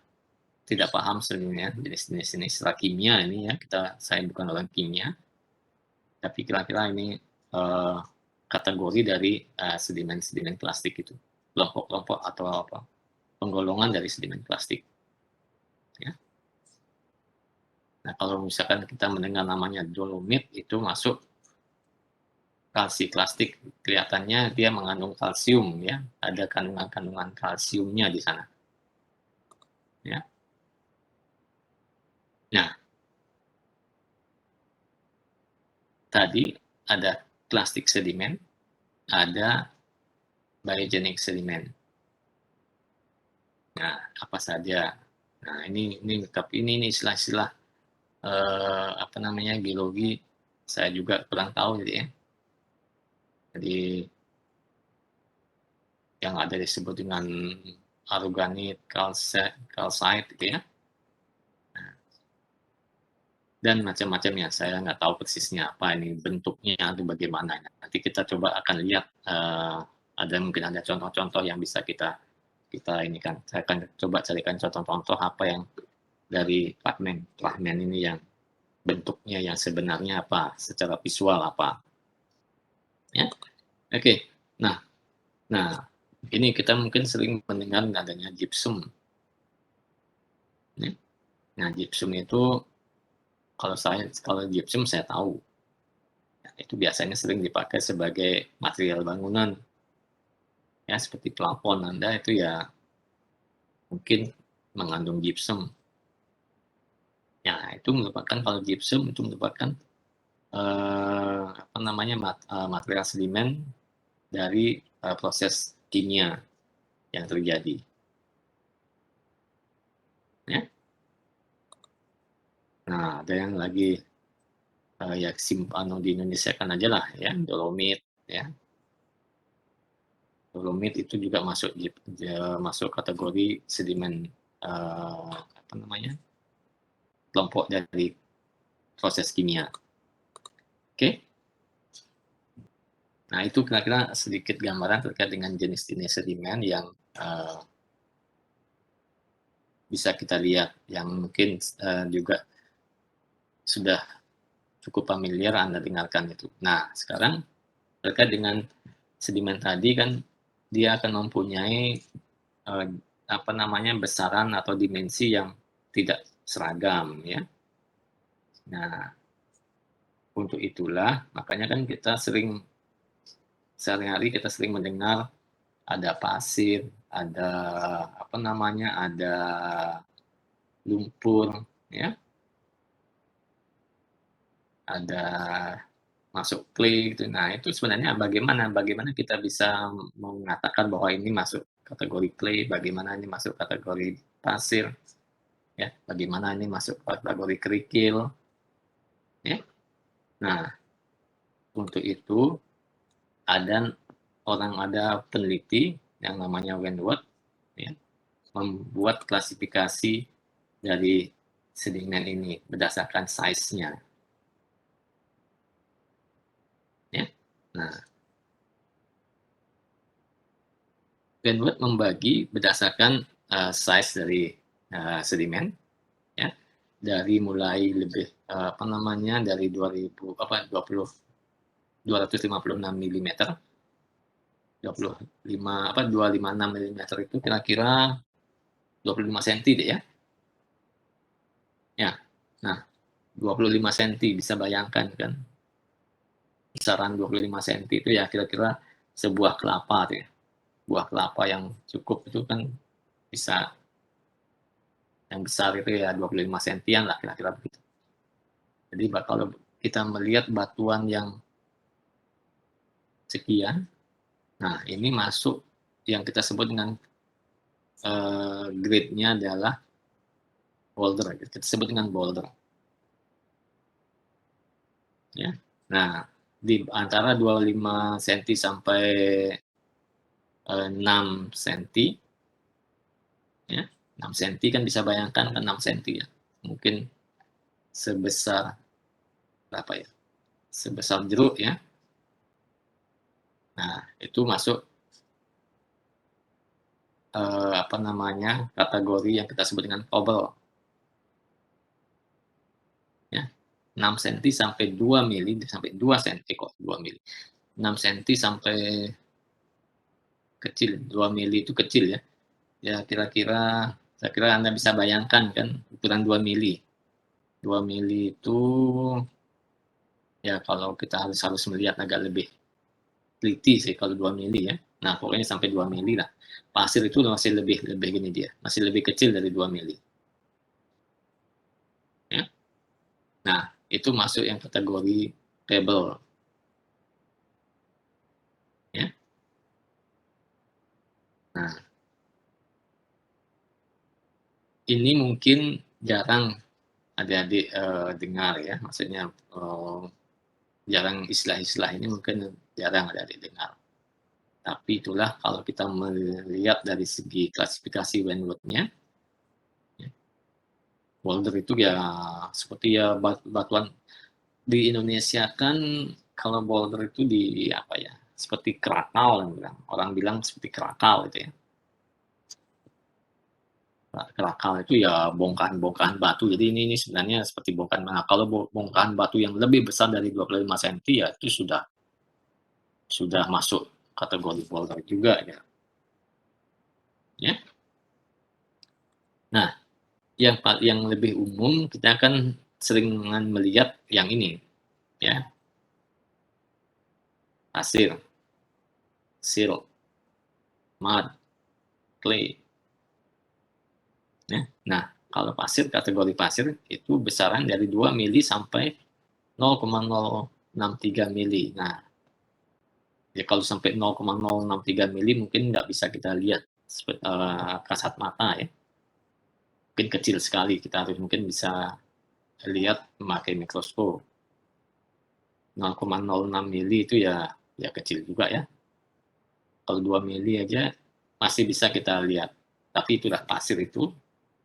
tidak paham sebenarnya jenis-jenis ini secara kimia ini ya, saya bukan orang kimia, tapi kira-kira ini, kategori dari, sedimen-sedimen plastik itu, kelompok-kelompok atau apa, penggolongan dari sedimen plastik, ya. Nah, kalau misalkan kita mendengar namanya dolomit itu masuk kalsiklastik, kelihatannya dia mengandung kalsium ya, ada kandungan-kandungan kalsiumnya di sana, ya. Nah, tadi ada plastik sedimen, ada biogenic sedimen. Nah, apa saja? Nah, ini tapi ini istilah-istilah, apa namanya, geologi saya juga kurang tahu jadi ya. Jadi yang ada disebut dengan aragonit, calcite gitu ya. dan macam-macamnya. Saya nggak tahu persisnya apa ini bentuknya atau bagaimana. Nanti kita coba akan lihat, ada mungkin ada contoh-contoh yang bisa kita kita ini kan. Saya akan coba carikan contoh-contoh apa yang dari fragmen fragmen ini yang bentuknya yang sebenarnya apa, secara visual apa, ya. Oke. Nah nah, ini kita mungkin sering mendengar adanya gypsum, ya. Nah, gypsum itu kalau gypsum saya tahu, ya, itu biasanya sering dipakai sebagai material bangunan, ya, seperti plafon Anda itu ya mungkin mengandung gypsum. Ya, itu merupakan kalau gypsum itu merupakan, apa namanya, material sedimen dari, proses kimia yang terjadi, ya. Nah, ada yang lagi, ya di Indonesia kan aja lah ya, dolomit, ya. Dolomit itu juga masuk kategori sedimen, apa namanya, kelompok dari proses kimia, oke? Nah, itu kira-kira sedikit gambaran terkait dengan jenis-jenis sedimen yang, eee, bisa kita lihat, yang mungkin, juga sudah cukup familiar Anda dengarkan itu. Nah, sekarang terkait dengan sedimen tadi kan dia akan mempunyai, eee, apa namanya, besaran atau dimensi yang tidak seragam, ya. Nah, untuk itulah makanya kan kita sering sehari-hari kita sering mendengar ada pasir, ada apa namanya, ada lumpur, ya, ada masuk clay gitu. Nah, itu sebenarnya bagaimana bagaimana kita bisa mengatakan bahwa ini masuk kategori clay, bagaimana ini masuk kategori pasir, ya, bagaimana ini masuk kategori kerikil, ya. Nah, untuk itu ada peneliti yang namanya Wentworth, ya, membuat klasifikasi dari sedimen ini berdasarkan size-nya, ya. Nah, Wentworth membagi berdasarkan, size dari, sedimen, ya, dari mulai lebih, apa namanya, dari 2000 apa, 256 milimeter, 25 apa, 256 milimeter itu kira-kira 25 senti deh ya. Ya. Nah, 25 senti bisa bayangkan kan, besaran 25 senti itu ya kira-kira sebuah kelapa tuh ya. Buah kelapa yang cukup itu kan bisa yang besar itu ya 25 sentian lah kira-kira begitu. Jadi kalau kita melihat batuan yang sekian, nah ini masuk yang kita sebut dengan, grade-nya adalah boulder, kita sebut dengan boulder, ya. Nah, di antara 25 senti sampai, 6 senti, ya, 6 senti kan bisa bayangkan kan 6 senti ya, mungkin sebesar berapa ya, sebesar jeruk ya. Nah, itu masuk, apa namanya, kategori yang kita sebut dengan cobble, ya. 6 senti sampai 2 mili, sampai 2 senti kok, 2 mili. 6 senti sampai kecil, 2 mili itu kecil ya. Ya kira-kira saya kira Anda bisa bayangkan kan ukuran 2 mili. 2 mili itu ya kalau kita harus harus melihat agak lebih teliti sih kalau 2 mili ya. Nah, pokoknya sampai 2 mili lah. Pasir itu masih lebih lebih gini dia, masih lebih kecil dari 2 mili, ya. Nah, itu masuk yang kategori pebble, ya. Nah, ini mungkin jarang adik-adik, dengar ya, maksudnya, jarang istilah-istilah ini mungkin jarang adik-adik dengar. Tapi itulah kalau kita melihat dari segi klasifikasi Wentworth-nya, ya, Boulder itu ya seperti ya batuan di Indonesia kan, kalau boulder itu di apa ya, seperti Krakatau orang bilang seperti Krakatau itu ya. Krakatau itu ya bongkahan-bongkahan batu, jadi ini sebenarnya seperti bongkahan. Nah, kalau bongkahan batu yang lebih besar dari 25 senti ya itu sudah masuk kategori boulder juga ya. Ya. Nah, yang lebih umum kita kan sering melihat yang ini ya, pasir, silt, mud, clay. Ya. Nah, kalau pasir, kategori pasir itu besaran dari 2 mili sampai 0,063 mili. Nah, ya kalau sampai 0,063 mili mungkin nggak bisa kita lihat kasat mata ya. Mungkin kecil sekali, kita harus mungkin bisa lihat memakai mikroskop. 0,06 mili itu ya kecil juga ya. Kalau 2 mili aja masih bisa kita lihat. Tapi itulah pasir itu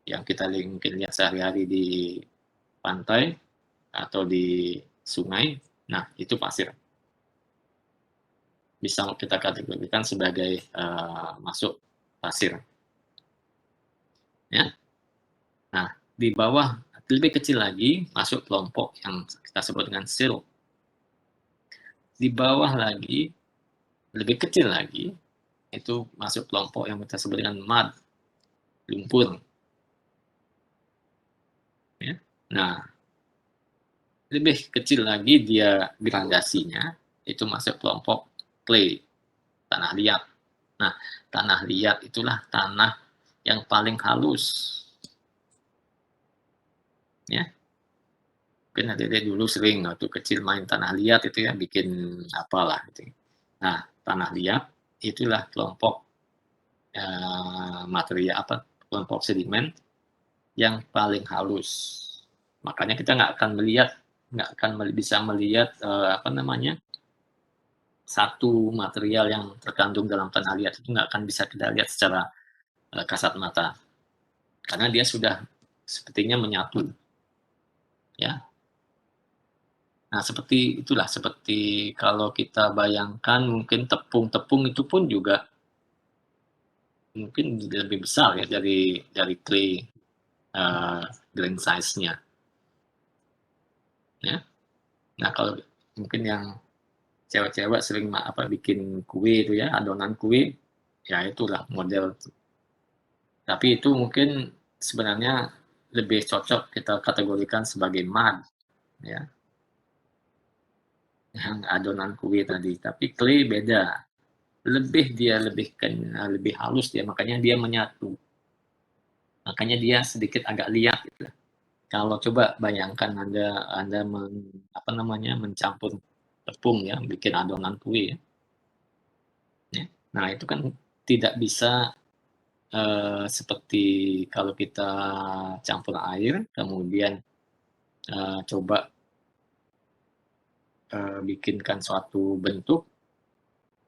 yang kita mungkin lihat sehari-hari di pantai atau di sungai. Nah, itu pasir. Bisa kita kategorikan sebagai masuk pasir. Ya. Nah, di bawah lebih kecil lagi masuk kelompok yang kita sebut dengan silt. Di bawah lagi lebih kecil lagi itu masuk kelompok yang kita sebut dengan mud, lumpur. Ya. Nah, lebih kecil lagi dia gradasinya itu masuk kelompok clay, tanah liat. Nah, tanah liat itulah tanah yang paling halus. Ya, mungkin Adik dulu sering waktu kecil main tanah liat itu ya, bikin apalah gitu. Nah, tanah liat itulah kelompok material apa, kelompok sedimen yang paling halus. Makanya kita nggak akan bisa melihat apa namanya, satu material yang terkandung dalam tanah liat itu nggak akan bisa kita lihat secara kasat mata, karena dia sudah sepertinya menyatu, ya. Nah, seperti itulah, seperti kalau kita bayangkan mungkin tepung itu pun juga mungkin lebih besar ya dari clay, grain size-nya, ya. Nah, kalau mungkin yang cewek-cewek sering apa, bikin kue itu ya, adonan kue, ya itulah model. Tapi itu mungkin sebenarnya lebih cocok kita kategorikan sebagai mud, ya, yang adonan kue tadi. Tapi clay beda, lebih halus dia, makanya dia menyatu. Makanya dia sedikit agak liat gitu. Kalau coba bayangkan Anda apa namanya, mencampur tepung ya, bikin adonan kue ya. Ya. Nah, itu kan tidak bisa seperti kalau kita campur air, kemudian coba bikinkan suatu bentuk,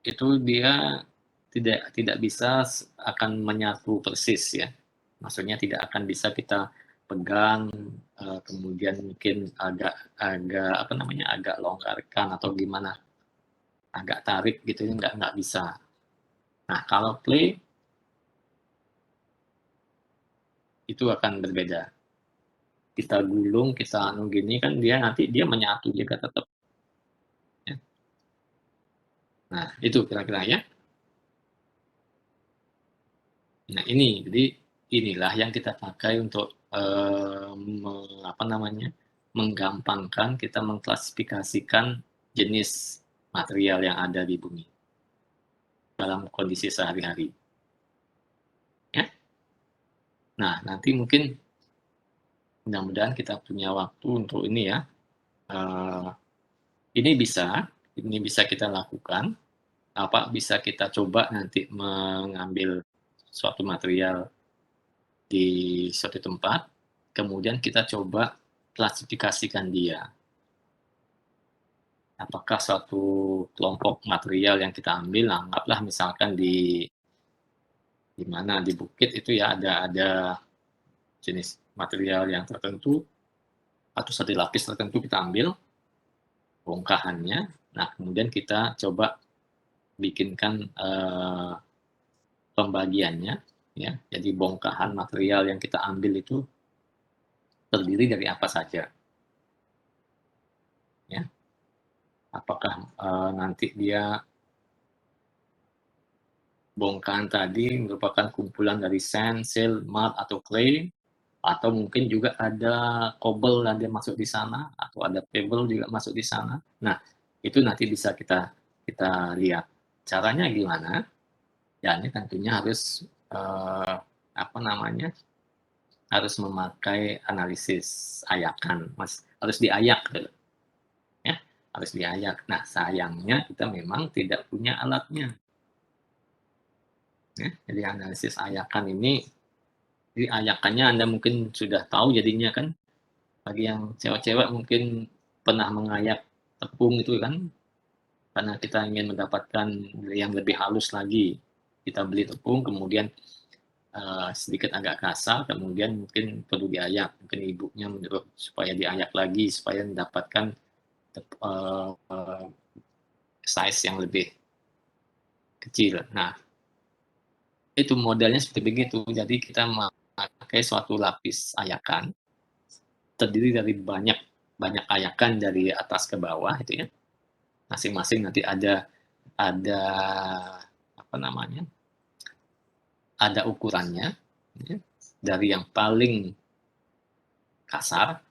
itu dia tidak bisa akan menyatu persis ya. Maksudnya tidak akan bisa kita pegang, kemudian mungkin agak agak apa namanya, agak longgarkan atau gimana, agak tarik gitu ya, nggak bisa. Nah, kalau clay itu akan berbeda. Kita gulung, kita anu gini kan dia nanti dia menyatu juga tetap ya. Nah, itu kira-kira ya. Nah, ini jadi inilah yang kita pakai untuk apa namanya, menggampangkan kita mengklasifikasikan jenis material yang ada di bumi dalam kondisi sehari-hari. Ya. Nah, nanti mungkin mudah-mudahan kita punya waktu untuk ini ya. Uh, ini bisa kita lakukan. Apa bisa kita coba nanti mengambil suatu material di suatu tempat, kemudian kita coba klasifikasikan dia. Apakah suatu kelompok material yang kita ambil, anggaplah misalkan di mana di bukit itu ya ada jenis material yang tertentu atau satu lapis tertentu kita ambil bongkahannya, nah kemudian kita coba bikinkan, pembagiannya ya. Jadi bongkahan material yang kita ambil itu terdiri dari apa saja ya. Apakah, nanti dia bongkahan tadi merupakan kumpulan dari sand, silt, mud, atau clay, atau mungkin juga ada cobble ada masuk di sana, atau ada pebble juga masuk di sana. Nah, itu nanti bisa kita kita lihat. Caranya gimana? Ya ini tentunya harus, apa namanya, harus memakai analisis ayakan, Mas, harus diayak gitu ya, harus diayak. Nah, sayangnya kita memang tidak punya alatnya ya. Jadi analisis ayakan ini jadi ayakannya Anda mungkin sudah tahu jadinya kan, bagi yang cewek-cewek mungkin pernah mengayak tepung itu kan, karena kita ingin mendapatkan yang lebih halus lagi. Kita beli tepung kemudian, sedikit agak kasar kemudian mungkin perlu diayak, mungkin ibunya menyuruh supaya diayak lagi supaya mendapatkan size yang lebih kecil. Nah, itu modelnya seperti begitu. Jadi kita memakai suatu lapis ayakan, terdiri dari banyak banyak ayakan dari atas ke bawah itu ya. Masing-masing nanti ada apa namanya, ada ukurannya ya, dari yang paling kasar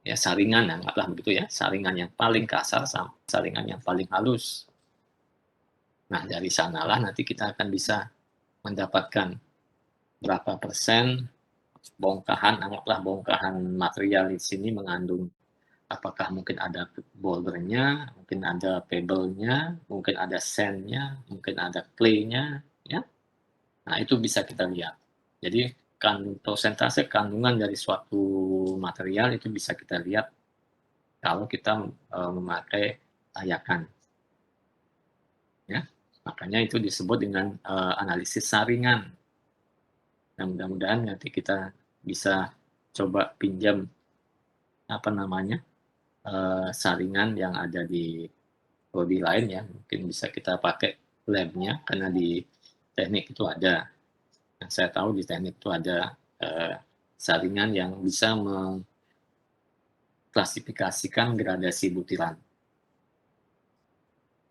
ya saringan anggaplah begitu ya, saringan yang paling kasar sampai saringan yang paling halus. Nah, dari sanalah nanti kita akan bisa mendapatkan berapa persen bongkahan, anggaplah bongkahan material di sini mengandung apakah mungkin ada boulder-nya, mungkin ada pebble-nya, mungkin ada sand-nya, mungkin ada clay-nya, ya. Nah, itu bisa kita lihat. Jadi persentase kandungan dari suatu material itu bisa kita lihat kalau kita, memakai ayakan, ya. Makanya itu disebut dengan, analisis saringan. Nah, mudah-mudahan nanti kita bisa coba pinjam, apa namanya, saringan yang ada di prodi lain ya, mungkin bisa kita pakai lab-nya karena di teknik itu ada. Nah, saya tahu di teknik itu ada, saringan yang bisa mengklasifikasikan gradasi butiran.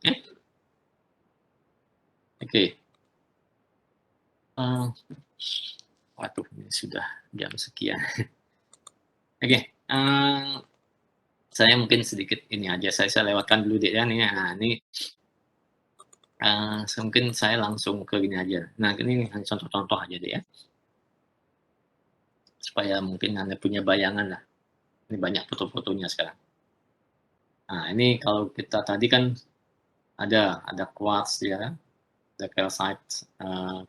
Ya, oke. Waduh ini sudah jam sekian. Oke, saya mungkin sedikit ini aja, saya lewatkan dulu deh ya nih, nah ini, mungkin saya langsung ke ini aja. Nah ini hanya contoh-contoh aja deh ya, supaya mungkin Anda punya bayangan lah. Ini banyak foto-fotonya sekarang. Nah ini kalau kita tadi kan ada quartz ya, ada calcite,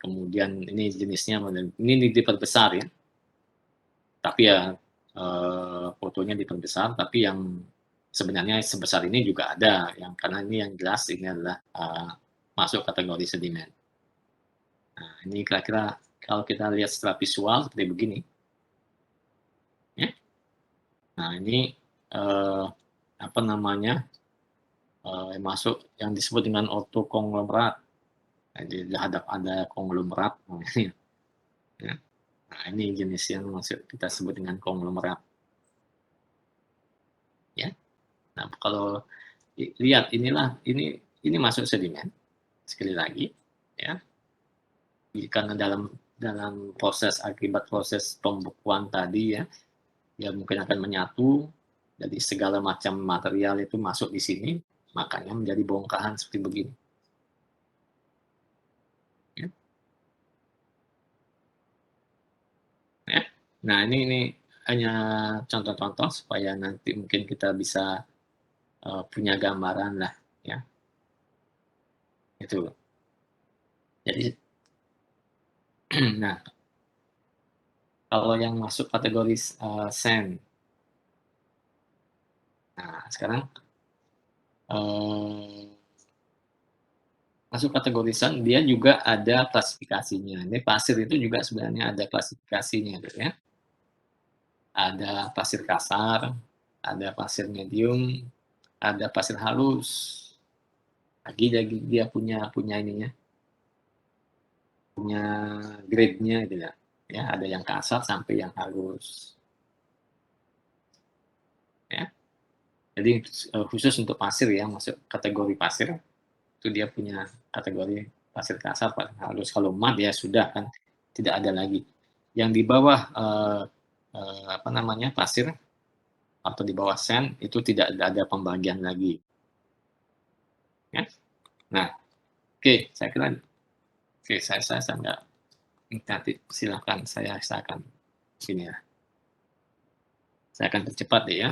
kemudian ini jenisnya ini diperbesar ya, tapi ya, fotonya diperbesar, tapi yang sebenarnya sebesar ini juga ada, yang karena ini yang jelas ini adalah, masuk kategori sedimen. Nah, ini kira-kira kalau kita lihat secara visual seperti begini, ya. Nah, ini, eee, apa namanya, masuk yang disebut dengan ortokonglomerat. Jadi ada konglomerat namanya, ya. Nah, ini jenis yang masuk kita sebut dengan konglomerat, ya. Nah, kalau lihat inilah ini masuk sedimen, sekali lagi, ya. Karena dalam dalam proses akibat proses pembekuan tadi ya, ya mungkin akan menyatu, jadi segala macam material itu masuk di sini, makanya menjadi bongkahan seperti begini, ya, ya. Nah ini hanya contoh-contoh supaya nanti mungkin kita bisa, punya gambaran lah, ya, itu. Jadi nah kalau yang masuk kategori sand, nah sekarang, eee masuk kategori sand, dia juga ada klasifikasinya. Ini pasir itu juga sebenarnya ada klasifikasinya gitu ya. Ada pasir kasar, ada pasir medium, ada pasir halus. Lagi dia punya punya ininya, punya grade-nya gitu ya. Ya, ada yang kasar sampai yang halus. Ya. Jadi khusus untuk pasir ya, masuk kategori pasir itu dia punya kategori pasir kasar, pasir halus. Kalau mat ya sudah kan tidak ada lagi. Yang di bawah apa namanya pasir atau di bawah sand itu tidak ada pembagian lagi. Ya. Nah, oke, saya kira oke saya nggak nanti silakan saya akan sini ya. Saya akan percepat deh ya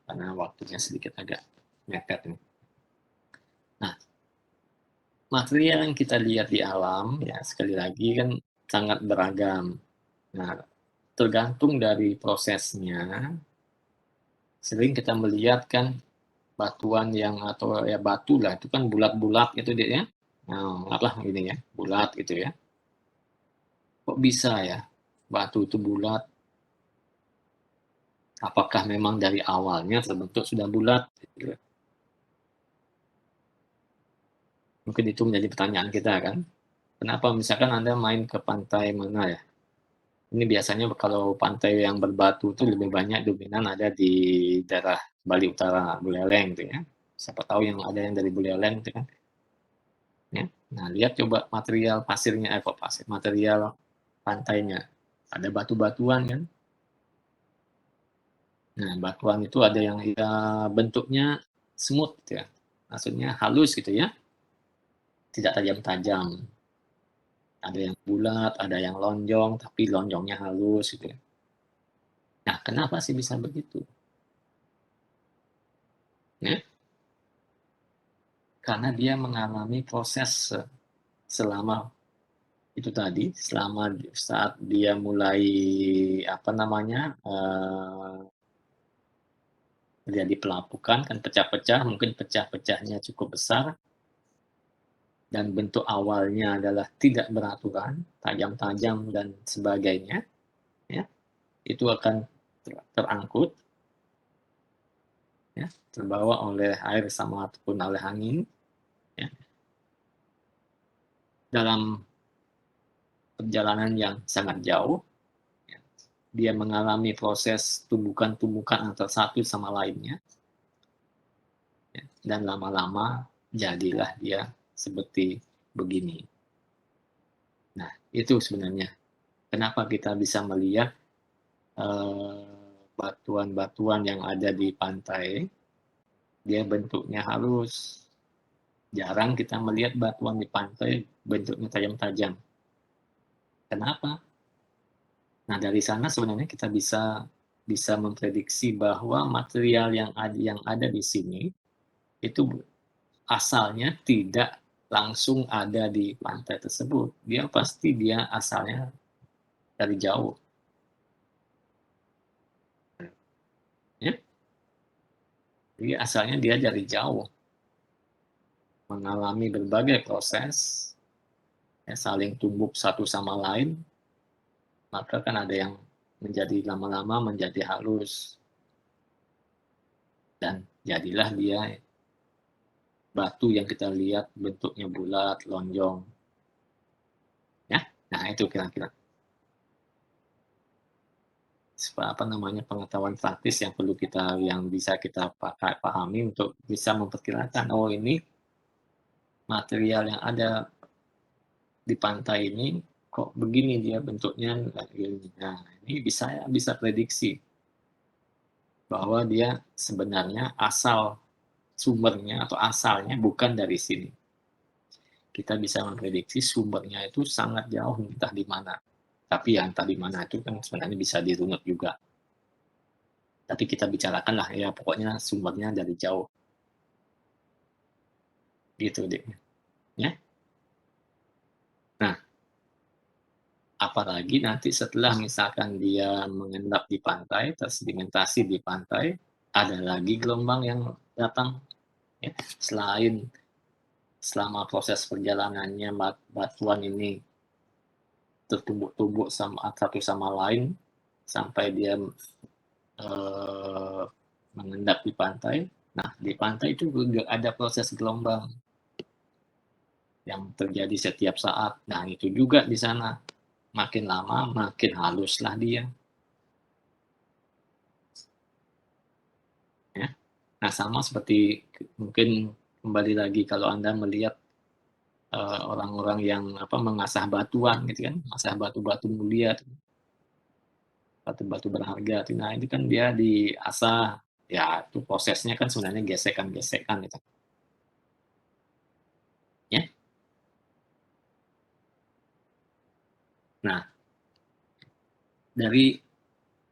karena waktunya sedikit agak mepet nih. Nah, material yang kita lihat di alam ya sekali lagi kan sangat beragam. Nah, tergantung dari prosesnya, sering kita melihat kan batuan yang atau ya batu lah itu kan bulat-bulat gitu dia ya. Nah, lah ini ya, bulat gitu ya. Kok bisa ya batu itu bulat? Apakah memang dari awalnya terbentuk sudah bulat? Gitu. Mungkin itu menjadi pertanyaan kita kan. Kenapa misalkan Anda main ke pantai mana ya? Ini biasanya kalau pantai yang berbatu itu lebih banyak dominan ada di daerah Bali Utara, Buleleng gitu ya. Siapa tahu yang ada yang dari Buleleng itu kan. Ya. Nah, lihat coba material pasirnya, kok pasir, material pantainya. Ada batu-batuan kan. Nah, batuan itu ada yang ya, bentuknya smooth ya. Maksudnya halus gitu ya. Tidak tajam-tajam. Ada yang bulat, ada yang lonjong, tapi lonjongnya halus gitu ya. Nah, kenapa sih bisa begitu? Ya, karena dia mengalami proses selama itu tadi, selama saat dia mulai apa namanya terjadi pelapukan kan pecah-pecah, mungkin pecah-pecahnya cukup besar dan bentuk awalnya adalah tidak beraturan, tajam-tajam dan sebagainya, ya itu akan terangkut, ya, terbawa oleh air sama ataupun oleh angin, ya, dalam perjalanan yang sangat jauh. Ya, dia mengalami proses tumbukan-tumbukan antara satu sama lainnya, ya, dan lama-lama jadilah dia seperti begini. Nah, itu sebenarnya kenapa kita bisa melihat batuan-batuan yang ada di pantai, dia bentuknya halus. Jarang kita melihat batuan di pantai bentuknya tajam-tajam. Kenapa? Nah, dari sana sebenarnya kita bisa memprediksi bahwa material yang ada di sini itu asalnya tidak langsung ada di pantai tersebut. Dia asalnya dari jauh, ya. Jadi asalnya dia dari jauh, mengalami berbagai proses, ya, saling tumbuk satu sama lain, maka kan ada yang menjadi lama-lama menjadi halus dan jadilah dia batu yang kita lihat bentuknya bulat, lonjong, ya. Nah, itu kira-kira apa namanya pengetahuan praktis yang perlu yang bisa kita pakai pahami untuk bisa memperkirakan oh ini material yang ada di pantai ini kok begini dia bentuknya. Nah, ini bisa prediksi bahwa dia sebenarnya sumbernya atau asalnya bukan dari sini. Kita bisa memprediksi sumbernya itu sangat jauh entah di mana. Tapi yang tadi mana itu kan sebenarnya bisa dirunut juga. Tapi kita bicarakan lah ya pokoknya sumbernya dari jauh gitu deh. Ya. Nah, apalagi nanti setelah misalkan dia mengendap di pantai, tersedimentasi di pantai, ada lagi gelombang yang datang. Ya. Selain selama proses perjalanannya batuan ini tertumbuk-tumbuk sama satu sama lain sampai dia eh, mengendap di pantai. Nah, di pantai itu juga ada proses gelombang yang terjadi setiap saat. Nah, itu juga di sana. Makin lama, makin haluslah dia. Ya. Nah, sama seperti mungkin kembali lagi kalau Anda melihat orang-orang yang mengasah batuan gitu kan, mengasah batu-batu mulia, batu-batu berharga. Nah, itu kan dia diasah, ya itu prosesnya kan sebenarnya gesekan-gesekan gitu. Ya. Nah, dari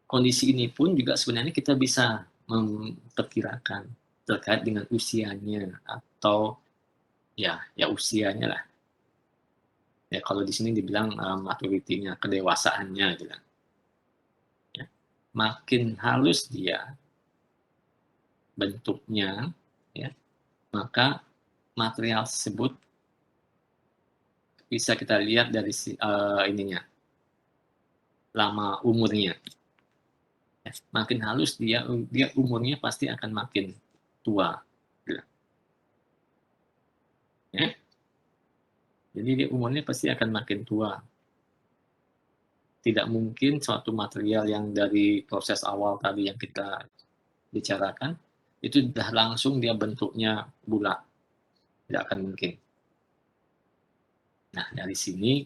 kondisi ini pun juga sebenarnya kita bisa memperkirakan terkait dengan usianya atau ya usianya lah. Ya kalau di sini dibilang maturity-nya, kedewasaannya gitu kan. Ya. Makin halus dia bentuknya, ya, maka material tersebut bisa kita lihat dari ininya, lama umurnya. Ya. Makin halus dia, dia umurnya pasti akan makin tua. Gitu. Ya. Jadi dia umurnya pasti akan makin tua. Tidak mungkin suatu material yang dari proses awal tadi yang kita bicarakan, itu sudah langsung dia bentuknya bulat. Tidak akan mungkin. Nah, dari sini,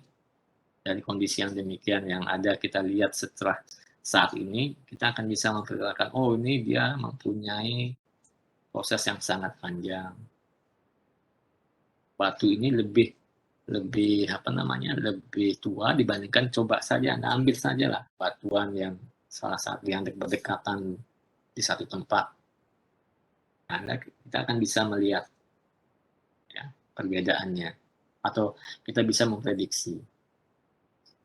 dari kondisi yang demikian yang ada kita lihat setelah saat ini, kita akan bisa memperkirakan, oh ini dia mempunyai proses yang sangat panjang. Batu ini lebih lebih lebih tua dibandingkan, coba saja Anda ambil saja lah batuan yang salah satu yang berdekatan di satu tempat. Kita akan bisa melihat ya, perbedaannya, atau kita bisa memprediksi,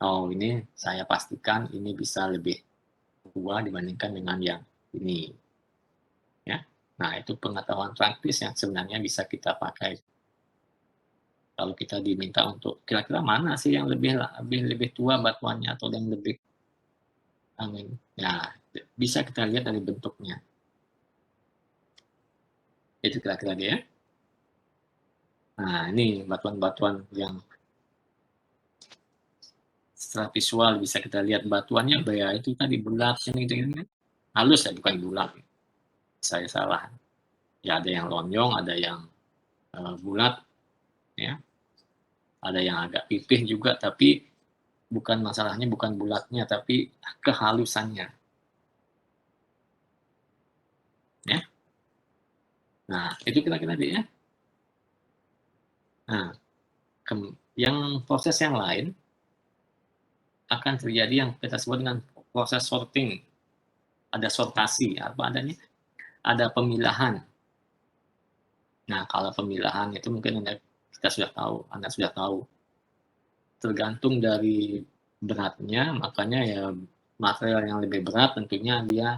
oh ini saya pastikan ini bisa lebih tua dibandingkan dengan yang ini, ya. Nah, itu pengetahuan praktis yang sebenarnya bisa kita pakai kalau kita diminta untuk kira-kira mana sih yang lebih tua batuannya atau yang lebih amin. Nah, bisa kita lihat dari bentuknya. Itu kira-kira dia. Nah, ini batuan-batuan yang secara visual bisa kita lihat batuannya, ya itu tadi bulat, gitu, halus ya, bukan bulat. Saya salah. Ya ada yang lonjong, ada yang bulat, ya. Ada yang agak pipih juga, tapi bukan masalahnya bukan bulatnya, tapi kehalusannya, ya. Nah, itu kira-kira dia. Nah, yang proses yang lain akan terjadi yang kita sebut dengan proses sorting. Ada sortasi, apa adanya? Ada pemilahan. Nah, kalau pemilahan itu mungkin Anda sudah tahu. Tergantung dari beratnya, makanya ya material yang lebih berat tentunya dia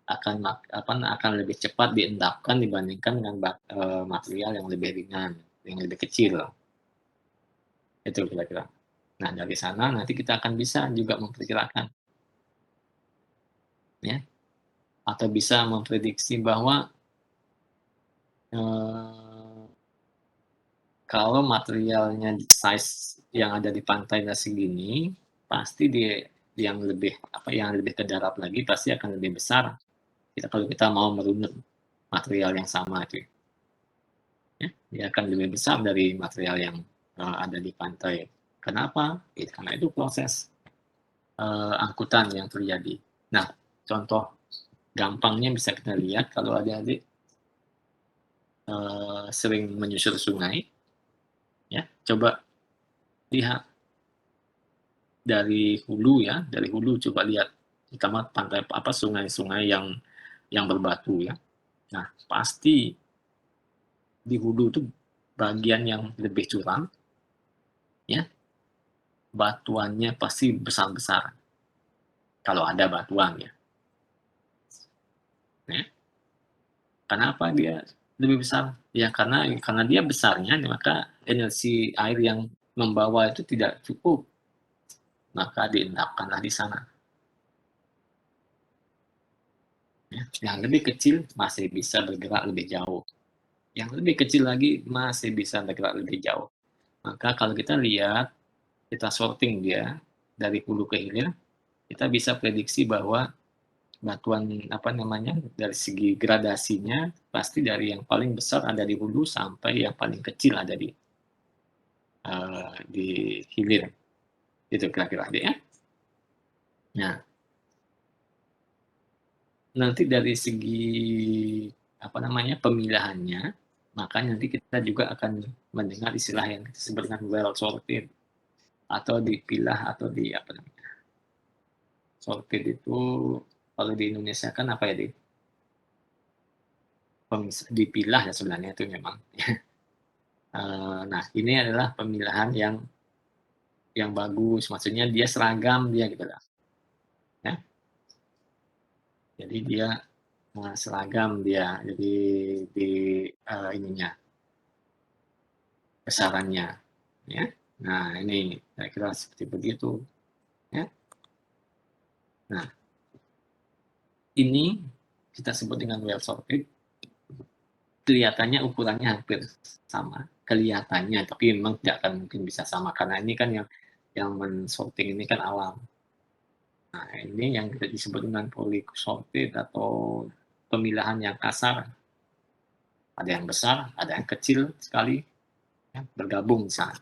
akan lebih cepat diendapkan dibandingkan dengan material yang lebih ringan, yang lebih kecil. Itu kira-kira. Nah, dari sana nanti kita akan bisa juga memperkirakan, ya, atau bisa memprediksi bahwa eh, kalau materialnya size yang ada di pantainya segini, pasti yang lebih ke darat lagi pasti akan lebih besar. Kalau kita mau merunut material yang sama itu, ya, dia akan lebih besar dari material yang ada di pantai. Kenapa? Ya, karena itu proses angkutan yang terjadi. Nah, contoh gampangnya bisa kita lihat kalau adik-adik sering menyusur sungai, ya, coba lihat dari hulu, ya, dari hulu coba lihat, terutama pantai sungai-sungai yang berbatu, ya. Nah, pasti di hulu itu bagian yang lebih curam, ya, batuannya pasti besar-besar kalau ada batuan, ya. Ya. Kenapa dia lebih besar? Ya karena dia besarnya, maka energi air yang membawa itu tidak cukup, maka diendapkanlah di sana. Yang lebih kecil masih bisa bergerak lebih jauh. Yang lebih kecil lagi masih bisa bergerak lebih jauh. Maka kalau kita lihat, kita sorting dia dari hulu ke hilir, kita bisa prediksi bahwa batuan apa namanya dari segi gradasinya pasti dari yang paling besar ada di hulu sampai yang paling kecil ada di hilir. Itu kira-kira ya. Nah, nanti dari segi apa namanya pemilahannya, maka nanti kita juga akan mendengar istilah yang kita sebut dengan well sorted atau dipilah atau di apa namanya sorted itu kalau di Indonesia kan apa ya dipilah ya sebenarnya itu memang. Nah ini adalah pemilahan yang bagus, maksudnya dia seragam dia gitu lah. Ya. Jadi dia seragam dia, jadi di ininya besarannya, ya. Nah ini saya kira seperti begitu, ya. Nah ini kita sebut dengan well sorted, kelihatannya ukurannya hampir sama, kelihatannya, tapi memang tidak akan mungkin bisa sama karena ini kan yang men-sorting ini kan alam. Nah, ini yang kita disebut dengan polysorted atau pemilahan yang kasar. Ada yang besar, ada yang kecil sekali, ya, bergabung di sana.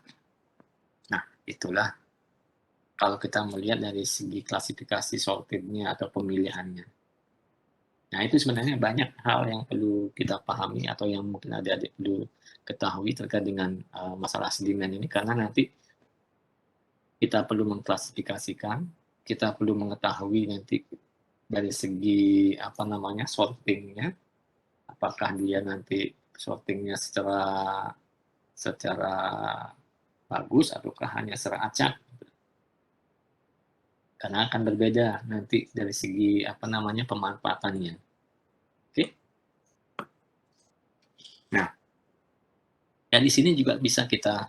Nah, itulah kalau kita melihat dari segi klasifikasi sortednya atau pemilihannya. Nah, itu sebenarnya banyak hal yang perlu kita pahami atau yang mungkin adik-adik perlu ketahui terkait dengan masalah sedimen ini, karena nanti kita perlu mengklasifikasikan, kita perlu mengetahui nanti dari segi apa namanya sortingnya, apakah dia nanti sortingnya secara secara bagus ataukah hanya secara acak, karena akan berbeda nanti dari segi apa namanya pemanfaatannya. Oke, nah ya di sini juga bisa kita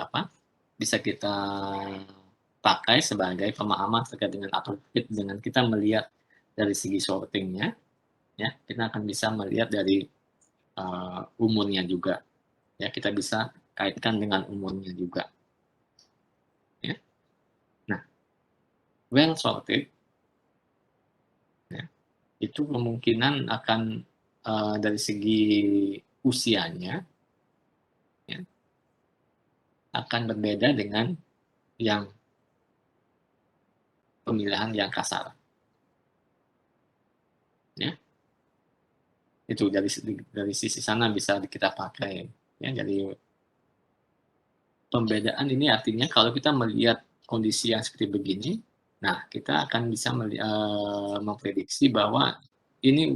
apa bisa kita pakai sebagai pemahaman terkait dengan atau dengan kita melihat dari segi sortingnya, ya kita akan bisa melihat dari umurnya juga, ya kita bisa kaitkan dengan umurnya juga, ya. Nah well sorted, ya, itu kemungkinan akan dari segi usianya, ya, akan berbeda dengan yang pemilihan yang kasar, ya. Itu dari sisi sana bisa kita pakai, ya. Jadi pembedaan ini artinya kalau kita melihat kondisi yang seperti begini, nah kita akan bisa memprediksi bahwa ini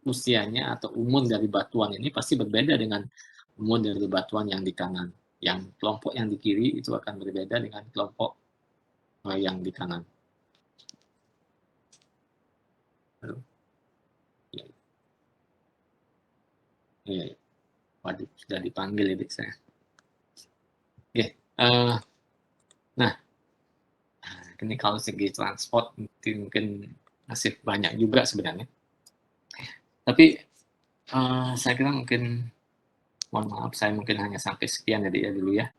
usianya atau umur dari batuan ini pasti berbeda dengan umur dari batuan yang di kanan. Yang kelompok yang di kiri itu akan berbeda dengan kelompok yang di kanan. Ya, ya, waduh, sudah dipanggil ya saya. Oke, nah ini kalau segi transport mungkin masih banyak juga sebenarnya. Tapi saya kira mungkin, mohon maaf, saya mungkin hanya sampai sekian ya dulu ya.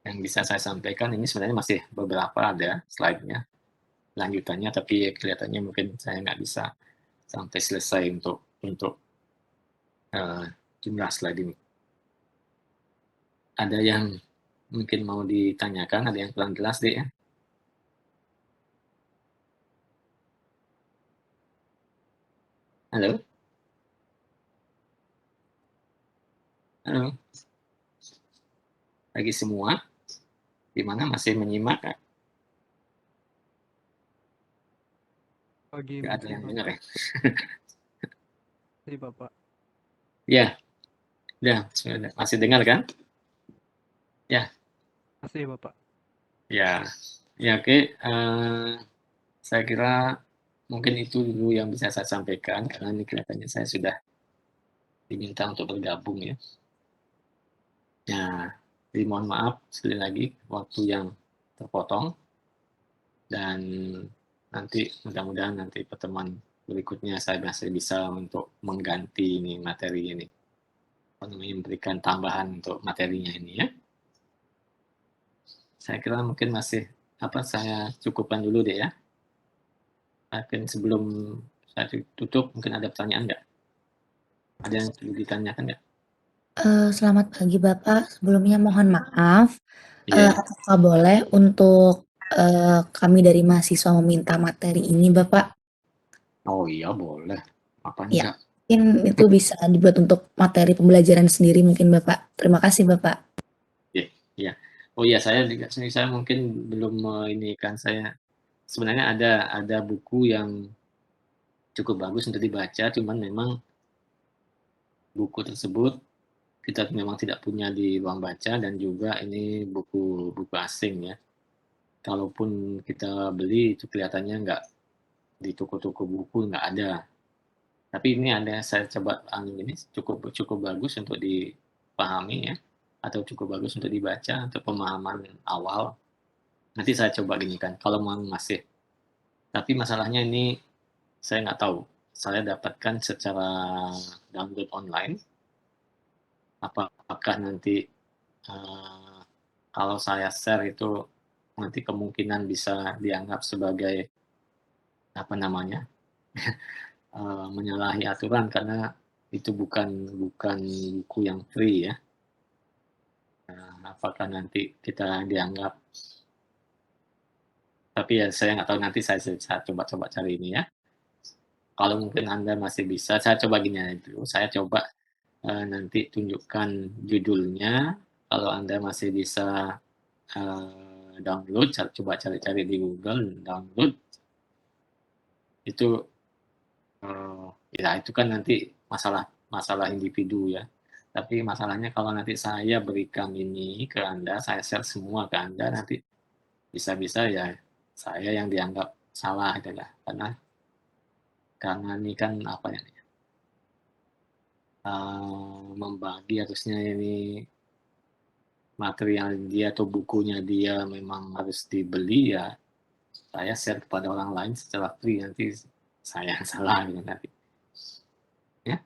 Yang bisa saya sampaikan ini sebenarnya masih beberapa ada slide-nya, lanjutannya, tapi kelihatannya mungkin saya nggak bisa sampai selesai untuk uh, jumlah slide ini. Ada yang mungkin mau ditanyakan, ada yang kurang jelas deh ya. Halo? Halo? Lagi semua? Di mana masih menyimak? Pagi Nggak ada yang dengar ya? Masih Bapak. Ya, ya, masih dengar kan? Ya, Masih Bapak. ya, ya oke. Saya kira mungkin itu dulu yang bisa saya sampaikan karena ini kelihatannya saya sudah diminta untuk bergabung ya. Nah, jadi mohon maaf sekali lagi waktu yang terpotong dan nanti mudah-mudahan nanti pertemuan berikutnya saya masih bisa untuk mengganti ini materi ini, memberikan tambahan untuk materinya ini ya. Saya kira mungkin masih saya cukupkan dulu deh ya. Mungkin sebelum saya tutup mungkin ada pertanyaan nggak? Ada yang perlu ditanyakan nggak? Selamat pagi Bapak, sebelumnya mohon maaf, Iya. apakah boleh untuk, kami dari mahasiswa meminta materi ini Bapak? Oh iya boleh, apa Ya, enggak? mungkin itu bisa dibuat untuk materi pembelajaran sendiri mungkin Bapak. Terima kasih Bapak. Iya, iya. Oh iya saya juga saya mungkin belum ini kan saya sebenarnya ada buku yang cukup bagus untuk dibaca, cuman memang buku tersebut kita memang tidak punya di ruang baca dan juga ini buku asing ya. Kalaupun kita beli itu kelihatannya nggak di toko-toko buku nggak ada. Tapi ini ada saya coba ini cukup cukup bagus untuk dipahami ya, atau cukup bagus untuk dibaca untuk pemahaman awal. Nanti saya coba gini kan, kalau memang masih tapi masalahnya ini saya nggak tahu, saya dapatkan secara download online, apakah nanti, kalau saya share itu nanti kemungkinan bisa dianggap sebagai, apa namanya, menyalahi aturan karena itu bukan bukan buku yang free ya. Apakah nanti kita dianggap tapi ya saya nggak tahu nanti saya coba-coba cari ini ya. Kalau mungkin Anda masih bisa, saya coba gini aja dulu, saya coba, nanti tunjukkan judulnya, kalau Anda masih bisa, download, coba cari-cari di Google, download, itu, ya itu kan nanti masalah masalah individu ya. Tapi masalahnya kalau nanti saya berikan ini ke Anda, saya share semua ke Anda, nanti bisa-bisa ya saya yang dianggap salah gitu lah. Karena ini kan apa ya, membagi harusnya ini material dia atau bukunya dia memang harus dibeli ya, saya share kepada orang lain secara free, nanti saya yang salah gitu nanti, ya.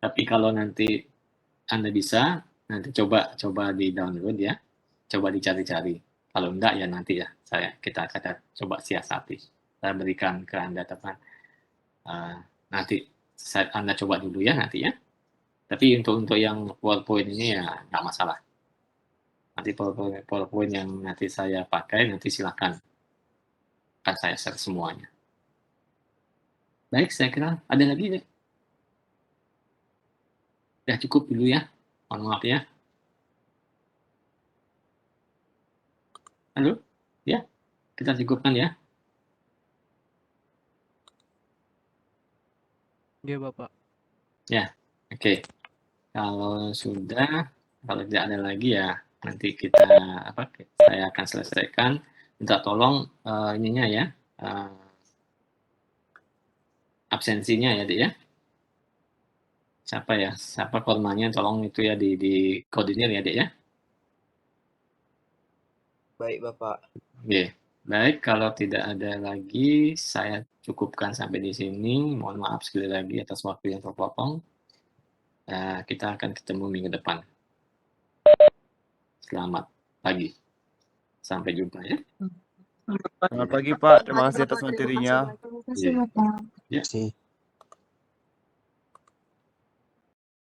Tapi kalau nanti Anda bisa, nanti coba coba di-download ya, coba dicari-cari. Kalau enggak ya nanti ya kita coba siasati. Saya berikan ke Anda teman, nanti Anda coba dulu ya nanti ya. Tapi untuk yang PowerPoint ini ya nggak masalah. Nanti PowerPoint yang nanti saya pakai nanti silakan, akan saya share semuanya. Baik, saya kira ada lagi nih? Ya cukup dulu ya, mohon maaf ya. Halo? Ya, kita cukupkan ya. Iya, Bapak. Ya, oke. Kalau sudah, kalau tidak ada lagi ya nanti saya akan selesaikan. Minta tolong, ininya ya, absensinya ya, Dek, ya. Siapa kormanya tolong itu ya dikoordinir ya, Dek, ya. Baik, Bapak. Oke, baik kalau tidak ada lagi saya cukupkan sampai di sini. Mohon maaf sekali lagi atas waktu yang terpotong. Kita akan ketemu minggu depan. Selamat pagi. Sampai jumpa ya. Selamat pagi Pak, terima kasih atas materinya. Iya. Ya. Terima kasih.